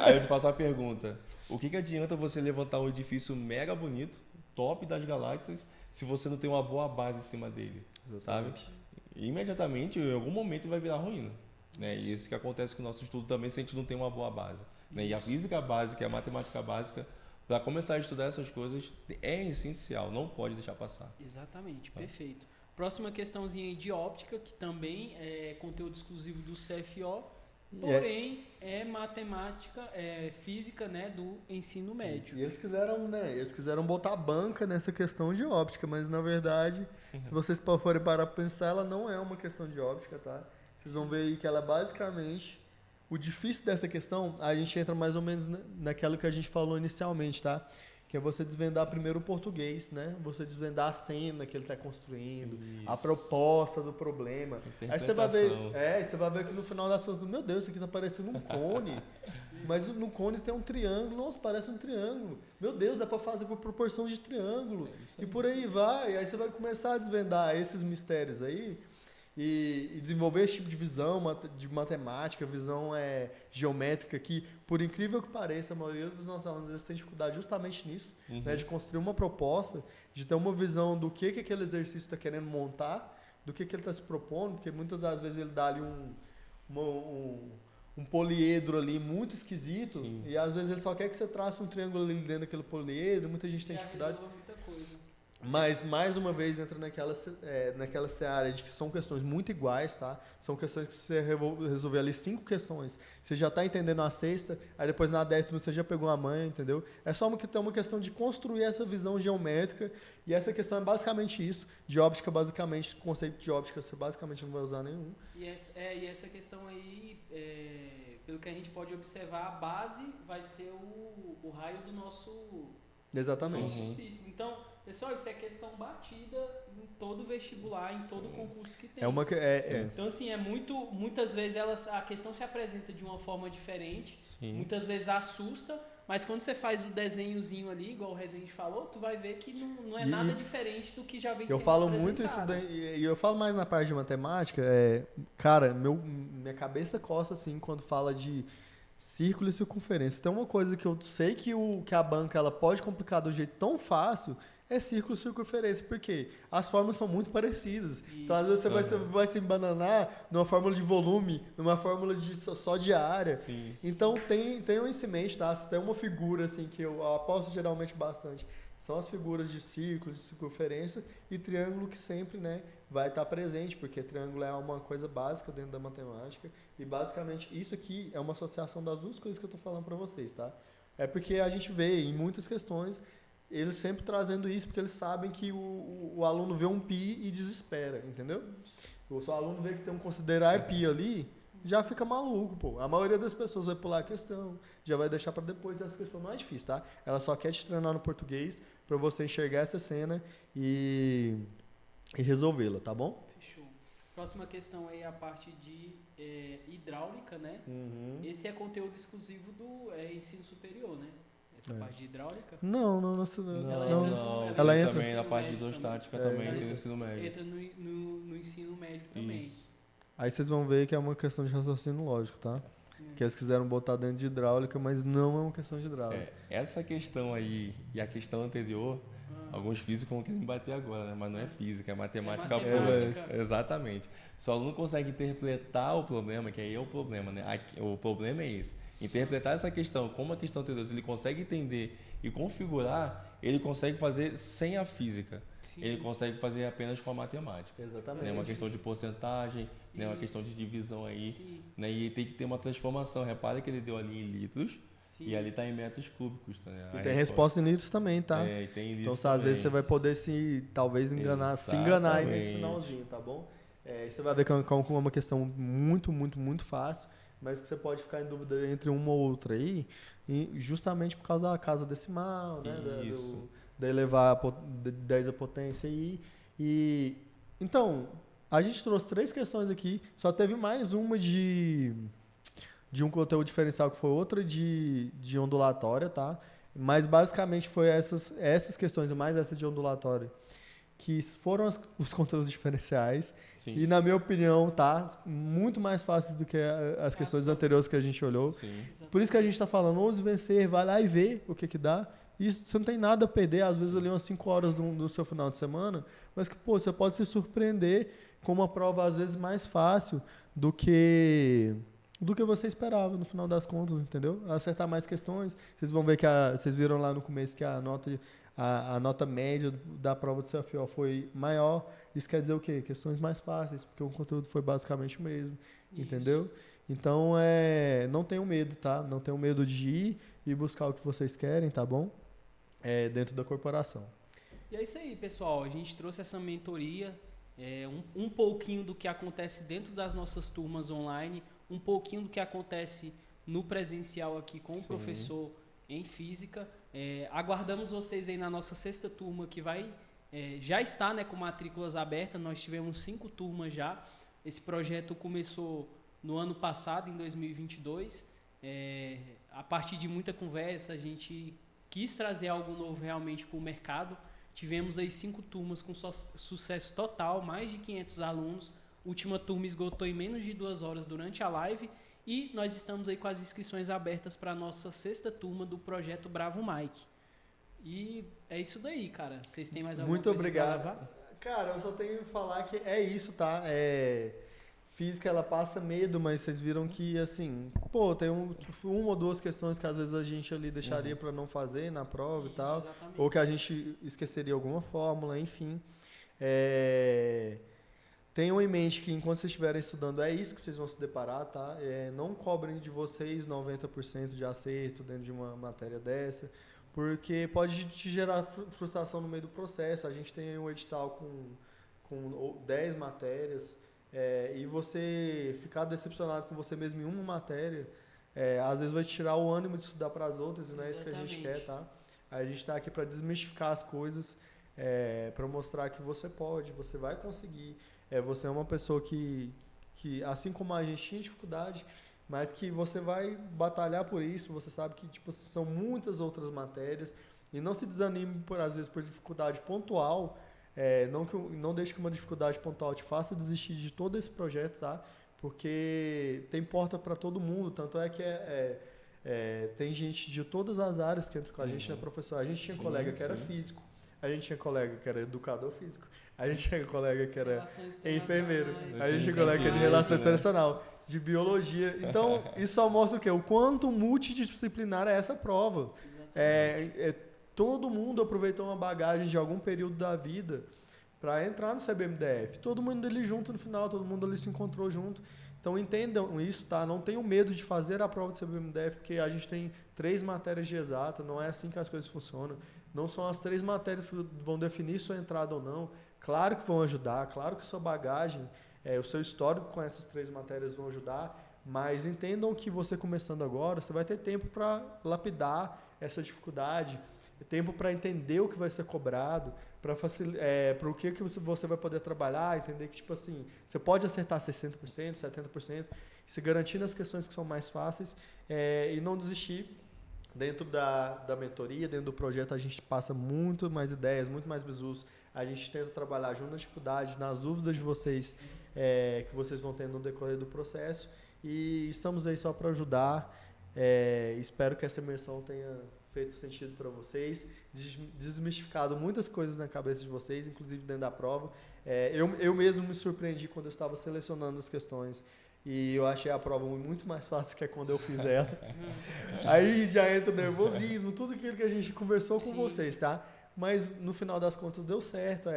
Aí eu te faço uma pergunta. O que adianta você levantar um edifício mega bonito, top das galáxias, se você não tem uma boa base em cima dele? Exatamente. Sabe? E imediatamente, em algum momento, ele vai virar ruína. Né? E isso que acontece com o nosso estudo também, se a gente não tem uma boa base. Né? E a física básica e a matemática básica, para começar a estudar essas coisas, é essencial, não pode deixar passar. Exatamente, perfeito. Próxima questãozinha aí de óptica, que também é conteúdo exclusivo do CFO, porém é matemática, física, né, do ensino médio. E eles quiseram botar banca nessa questão de óptica, mas na verdade, se vocês forem parar para pensar, ela não é uma questão de óptica, tá? Vocês vão ver aí que ela basicamente... O difícil dessa questão, a gente entra mais ou menos naquilo que a gente falou inicialmente, tá? Que é você desvendar primeiro o português, né? Você desvendar a cena que ele está construindo, a proposta do problema. Aí você vai ver que no final das contas, meu Deus, isso aqui tá parecendo um cone. Mas no cone tem um triângulo. Nossa, parece um triângulo. Meu Deus, dá para fazer por proporção de triângulo. E por aí vai. Aí você vai começar a desvendar esses mistérios aí. E desenvolver esse tipo de visão de matemática, visão geométrica, que, por incrível que pareça, a maioria dos nossos alunos tem dificuldade justamente nisso, né, de construir uma proposta, de ter uma visão do que aquele exercício está querendo montar, do que ele está se propondo, porque muitas das vezes ele dá ali um poliedro ali muito esquisito, e às vezes ele só quer que você trace um triângulo ali dentro daquele poliedro, muita gente tem dificuldade. Muita coisa. Mas, mais uma vez, entra naquela seara de que são questões muito iguais, tá? São questões que você resolver ali 5 questões. Você já está entendendo a sexta, aí depois na 10ª você já pegou a manha, entendeu? É só uma questão de construir essa visão geométrica. E essa questão é basicamente isso. De óptica, basicamente, o conceito de óptica você basicamente não vai usar nenhum. E essa questão aí, pelo que a gente pode observar, a base vai ser o raio do nosso... Exatamente. Nosso ciclo. Então, pessoal, isso é questão batida em todo vestibular, em todo concurso que tem. Então, assim, muitas vezes a questão se apresenta de uma forma diferente, Sim. muitas vezes assusta, mas quando você faz o desenhozinho ali, igual o Rezende falou, tu vai ver que não é nada diferente do que já vem sendo Eu falo muito isso daí, e eu falo mais na parte de matemática, cara, minha cabeça coça assim quando fala de círculo e circunferência. Tem uma coisa que eu sei que a banca ela pode complicar do jeito tão fácil, é círculo e circunferência, porque as fórmulas são muito parecidas. Isso. Então, às vezes, você vai se embananar numa fórmula de volume, numa fórmula só de área. Sim. Então, tenham isso em mente, tá? Se tem uma figura assim, que eu aposto geralmente bastante, são as figuras de círculo, de circunferência e triângulo que sempre, né, vai estar presente, porque triângulo é uma coisa básica dentro da matemática. E, basicamente, isso aqui é uma associação das duas coisas que eu estou falando para vocês, tá? É porque a gente vê em muitas questões eles sempre trazendo isso, porque eles sabem que o aluno vê um pi e desespera, entendeu? Se o aluno vê que tem um considerar pi ali, já fica maluco, pô. A maioria das pessoas vai pular a questão, já vai deixar para depois. Essa questão não é difícil, tá? Ela só quer te treinar no português para você enxergar essa cena e resolvê-la, tá bom? Fechou. Próxima questão aí é a parte de hidráulica, né? Uhum. Esse é conteúdo exclusivo do ensino superior, né? Essa parte de hidráulica? Não. Ela entra também na parte de hidrostática também, tem no ensino médio. Entra no ensino médio também. Isso. Aí vocês vão ver que é uma questão de raciocínio lógico, tá? Que eles quiseram botar dentro de hidráulica, mas não é uma questão de hidráulica. Essa questão aí e a questão anterior, alguns físicos vão querer me bater agora, né? Mas não é física, é matemática pura. Exatamente. Se o aluno consegue interpretar o problema, que aí é o problema, né? O problema é esse. Interpretar essa questão como a questão anterior, se ele consegue entender e configurar, ele consegue fazer sem a física. Sim. Ele consegue fazer apenas com a matemática. Exatamente. É uma questão de porcentagem, né? Uma questão de divisão aí. Né? E tem que ter uma transformação. Repara que ele deu ali em litros. Sim. E ali está em metros cúbicos. Tá, né? E tem resposta em litros também, tá? E tem litros então, também. Às vezes você vai poder se enganar aí nesse finalzinho, tá bom? Você vai ver que é uma questão muito, muito, muito fácil, mas que você pode ficar em dúvida entre uma ou outra aí, justamente por causa da casa decimal, né? Da elevar 10 a potência aí. Então, a gente trouxe 3 questões aqui, só teve mais uma de um conteúdo diferencial, que foi outra de ondulatória, tá? Mas basicamente foi essas questões, e mais essa de ondulatória, que foram os conteúdos diferenciais. Sim. E, na minha opinião, tá muito mais fáceis do que as questões anteriores que a gente olhou. Sim. Por isso que a gente está falando, ouse vencer, vai lá e vê o que dá. Isso, você não tem nada a perder, às vezes ali umas 5 horas do seu final de semana, mas que, pô, você pode se surpreender com uma prova, às vezes, mais fácil do que você esperava, no final das contas, entendeu? Acertar mais questões. Vocês vão ver que vocês viram lá no começo que a nota média da prova do CFO foi maior. Isso quer dizer o quê? Questões mais fáceis, porque o conteúdo foi basicamente o mesmo, entendeu? Então, não tenham medo, tá? Não tenham medo de ir e buscar o que vocês querem, tá bom? Dentro da corporação. E é isso aí, pessoal. A gente trouxe essa mentoria, um pouquinho do que acontece dentro das nossas turmas online, um pouquinho do que acontece no presencial aqui com o professor em física. Aguardamos vocês aí na nossa 6ª turma, que já está, né, com matrículas abertas. Nós tivemos 5 turmas já. Esse projeto começou no ano passado, em 2022. A partir de muita conversa, a gente quis trazer algo novo realmente para o mercado. Tivemos aí 5 turmas com sucesso total, mais de 500 alunos. Última turma esgotou em menos de 2 horas durante a live. E nós estamos aí com as inscrições abertas para a nossa 6ª turma do Projeto Bravo Mike. E é isso daí, cara. Vocês têm mais alguma coisa para levar? Cara, eu só tenho que falar que é isso, tá? física ela passa medo, mas vocês viram que, assim, pô, tem uma ou duas questões que às vezes a gente ali deixaria para não fazer na prova e tal, exatamente. ou que a gente esqueceria alguma fórmula, enfim. Tenham em mente que enquanto vocês estiverem estudando, é isso que vocês vão se deparar, tá? Não cobrem de vocês 90% de acerto dentro de uma matéria dessa, porque pode te gerar frustração no meio do processo. A gente tem um edital com 10 matérias, e você ficar decepcionado com você mesmo em uma matéria, às vezes vai te tirar o ânimo de estudar para as outras, e não é isso que a gente quer, tá? A gente está aqui para desmistificar as coisas, para mostrar que você pode, você vai conseguir. Você é uma pessoa que, assim como a gente tinha dificuldade, mas que você vai batalhar por isso, você sabe que tipo, são muitas outras matérias, e não se desanime, às vezes, por dificuldade pontual, não deixe que uma dificuldade pontual te faça desistir de todo esse projeto, tá? Porque tem porta para todo mundo, tanto é que tem gente de todas as áreas que entra com a gente, né, professor? A gente tinha colega que era físico, a gente tinha colega que era educador físico, a gente tinha colega que era enfermeiro, a gente tinha colega que era de relações internacionais, de biologia. Então, isso só mostra o quê? O quanto multidisciplinar é essa prova. Todo mundo aproveitou uma bagagem de algum período da vida para entrar no CBMDF. Todo mundo ali junto no final, todo mundo ali se encontrou junto. Então, entendam isso, tá? Não tenham medo de fazer a prova do CBMDF, porque a gente tem 3 matérias de exata, não é assim que as coisas funcionam. Não são as 3 matérias que vão definir sua entrada ou não. Claro que vão ajudar, claro que sua bagagem, o seu histórico com essas 3 matérias vão ajudar, mas entendam que você começando agora, você vai ter tempo para lapidar essa dificuldade, tempo para entender o que vai ser cobrado, para o que você vai poder trabalhar, entender que tipo assim, você pode acertar 60%, 70%, se garantir nas questões que são mais fáceis, e não desistir. Dentro da mentoria, dentro do projeto, a gente passa muito mais ideias, muito mais bizus. A gente tenta trabalhar junto nas dificuldades, nas dúvidas de vocês, que vocês vão ter no decorrer do processo. E estamos aí só para ajudar. Espero que essa imersão tenha feito sentido para vocês, desmistificado muitas coisas na cabeça de vocês, inclusive dentro da prova. Eu mesmo me surpreendi quando eu estava selecionando as questões. E eu achei a prova muito mais fácil que quando eu fiz ela. Aí já entra o nervosismo, tudo aquilo que a gente conversou com vocês, tá? Mas no final das contas deu certo.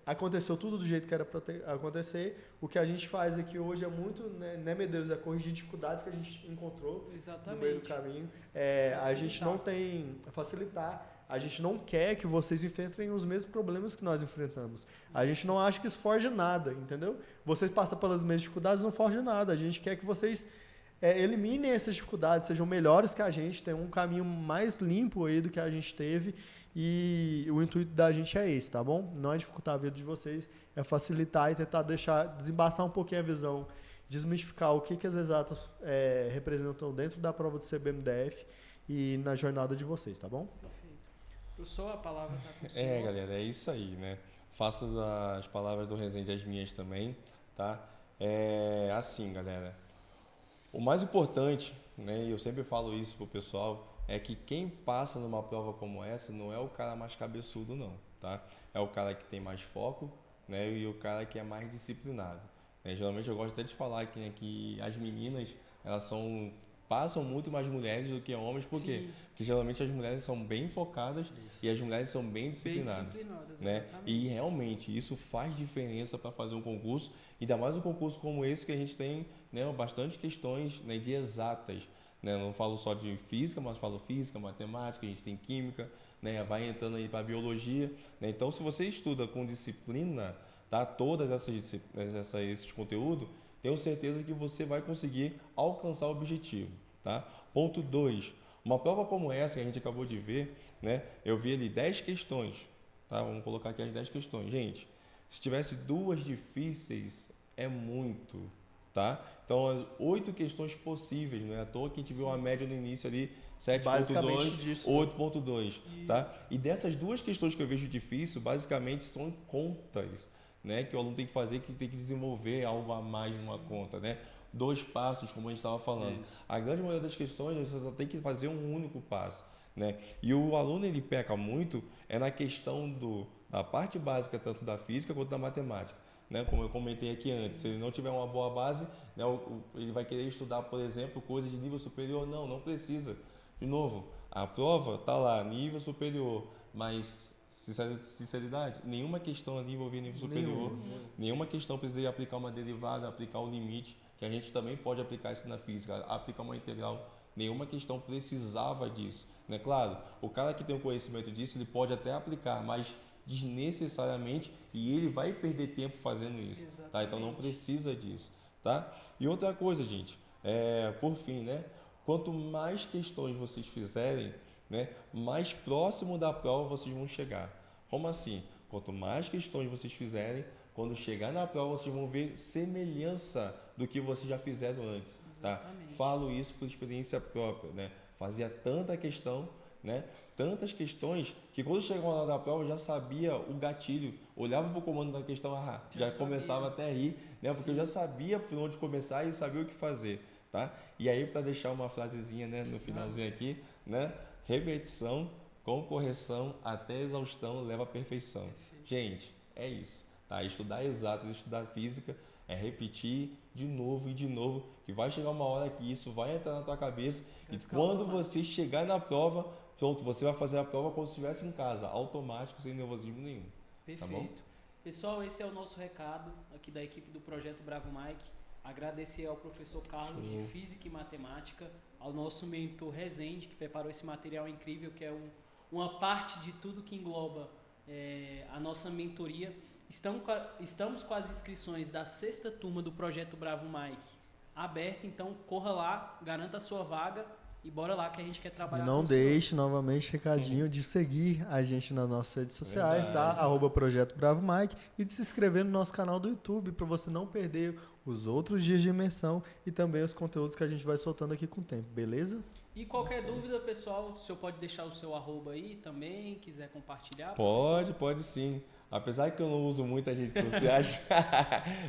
Aconteceu tudo do jeito que era para acontecer. O que a gente faz aqui hoje é muito, né, meu Deus, corrigir dificuldades que a gente encontrou no meio do caminho. A gente não tem facilitar. A gente não quer que vocês enfrentem os mesmos problemas que nós enfrentamos. A gente não acha que isso forge nada, entendeu? Vocês passam pelas mesmas dificuldades, não forge nada. A gente quer que vocês eliminem essas dificuldades, sejam melhores que a gente, tenham um caminho mais limpo aí do que a gente teve. E o intuito da gente é esse, tá bom? Não é dificultar a vida de vocês, é facilitar e tentar desembaçar um pouquinho a visão, desmistificar o que as exatas representam dentro da prova do CBMDF e na jornada de vocês, tá bom? Professor, a palavra está com o senhor. Galera, é isso aí, né? Faça as palavras do Rezende as minhas também, tá? Assim, galera, o mais importante, né, e eu sempre falo isso pro pessoal, é que quem passa numa prova como essa não é o cara mais cabeçudo, não, tá? É o cara que tem mais foco, né, e o cara que é mais disciplinado. Geralmente eu gosto até de falar aqui, né, que as meninas, elas passam muito mais mulheres do que homens, por quê? Porque geralmente as mulheres são bem focadas e as mulheres são bem disciplinadas, né? E realmente isso faz diferença para fazer um concurso, ainda mais um concurso como esse que a gente tem, né, bastante questões, né, de exatas, né? Não falo só de física, mas falo física, matemática, a gente tem química, né? Vai entrando aí para biologia, né? Então, se você estuda com disciplina, tá, todas esses conteúdos, tenho certeza que você vai conseguir alcançar o objetivo, tá? Ponto 2. Uma prova como essa que a gente acabou de ver, né? Eu vi ali 10 questões, tá? Vamos colocar aqui as 10 questões. Gente, se tivesse 2 difíceis, é muito, tá? Então, as 8 questões possíveis, não é à toa que a gente viu uma média no início ali, 7.2, 8.2, tá? E dessas 2 questões que eu vejo difícil, basicamente são contas, né, que o aluno tem que fazer, que tem que desenvolver algo a mais numa conta, né? 2 passos, como a gente estava falando. Isso. A grande maioria das questões você só tem que fazer um único passo, né? E o aluno ele peca muito na questão da parte básica tanto da física quanto da matemática. né, como eu comentei aqui antes, se ele não tiver uma boa base, né, ele vai querer estudar, por exemplo, coisas de nível superior. Não precisa. De novo, a prova está lá, nível superior, mas sinceridade, nenhuma questão ali envolvia nível superior, nenhuma questão precisa aplicar uma derivada, aplicar um limite, que a gente também pode aplicar isso na física, aplicar uma integral, nenhuma questão precisava disso, né? Claro, o cara que tem o conhecimento disso, ele pode até aplicar, mas desnecessariamente, e ele vai perder tempo fazendo isso, tá? Então não precisa disso, tá? E outra coisa, gente, por fim, né? Quanto mais questões vocês fizerem, né, mais próximo da prova vocês vão chegar. Como assim? Quanto mais questões vocês fizerem, quando chegar na prova vocês vão ver semelhança do que vocês já fizeram antes. Tá? Falo isso por experiência própria, né? Fazia tanta questão, né? Tantas questões que quando chegava lá na prova eu já sabia o gatilho, olhava para o comando da questão, já começava até a rir, né? Porque eu já sabia por onde começar e sabia o que fazer, tá? E aí, para deixar uma frasezinha, né, no finalzinho aqui, né? Repetição com correção até exaustão leva à perfeição. Gente, é isso, tá? Estudar exatas, estudar física é repetir de novo e de novo, que vai chegar uma hora que isso vai entrar na tua cabeça e quando você chegar na prova, pronto, você vai fazer a prova como se estivesse em casa, automático, sem nervosismo nenhum. Perfeito. Tá bom? Pessoal, esse é o nosso recado aqui da equipe do Projeto Bravo Mike. Agradecer ao professor Carlos de Física e Matemática, ao nosso mentor Rezende, que preparou esse material incrível, que é uma parte de tudo que engloba a nossa mentoria. Estamos com as inscrições da 6ª turma do Projeto Bravo Mike aberta, então corra lá, garanta a sua vaga e bora lá que a gente quer trabalhar com o senhor. E não deixe, novamente, recadinho de seguir a gente nas nossas redes sociais, tá? @Projeto Bravo Mike e de se inscrever no nosso canal do YouTube para você não perder os outros dias de imersão e também os conteúdos que a gente vai soltando aqui com o tempo, beleza? E qualquer dúvida, pessoal, o senhor pode deixar o seu @ aí também, quiser compartilhar? Pode sim. Apesar que eu não uso muito as redes sociais,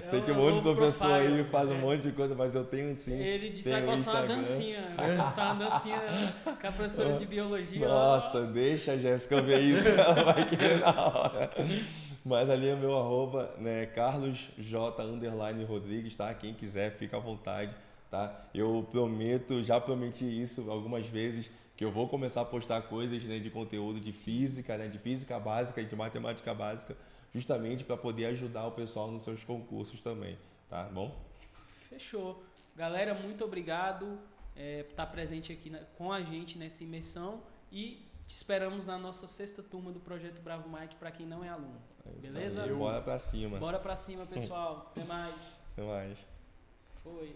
sei que um monte de professor aí faz um monte de coisa, mas eu tenho sim. Ele disse que vai postar uma dancinha, vai postar uma dancinha com a professora de biologia. Nossa, deixa a Jéssica ver isso, ela vai querer na hora. Mas ali é o meu @, né, CarlosJ_Rodrigues, tá? Quem quiser, fica à vontade, tá? Eu prometo, já prometi isso algumas vezes, que eu vou começar a postar coisas, né, de conteúdo de física, né, de física básica e de matemática básica, justamente para poder ajudar o pessoal nos seus concursos também, tá bom? Fechou. Galera, muito obrigado por estar presente aqui com a gente nessa imersão e te esperamos na nossa 6ª turma do Projeto Bravo Mike para quem não é aluno. Beleza? Bora pra cima. Bora pra cima, pessoal. Até mais. Até mais. Foi.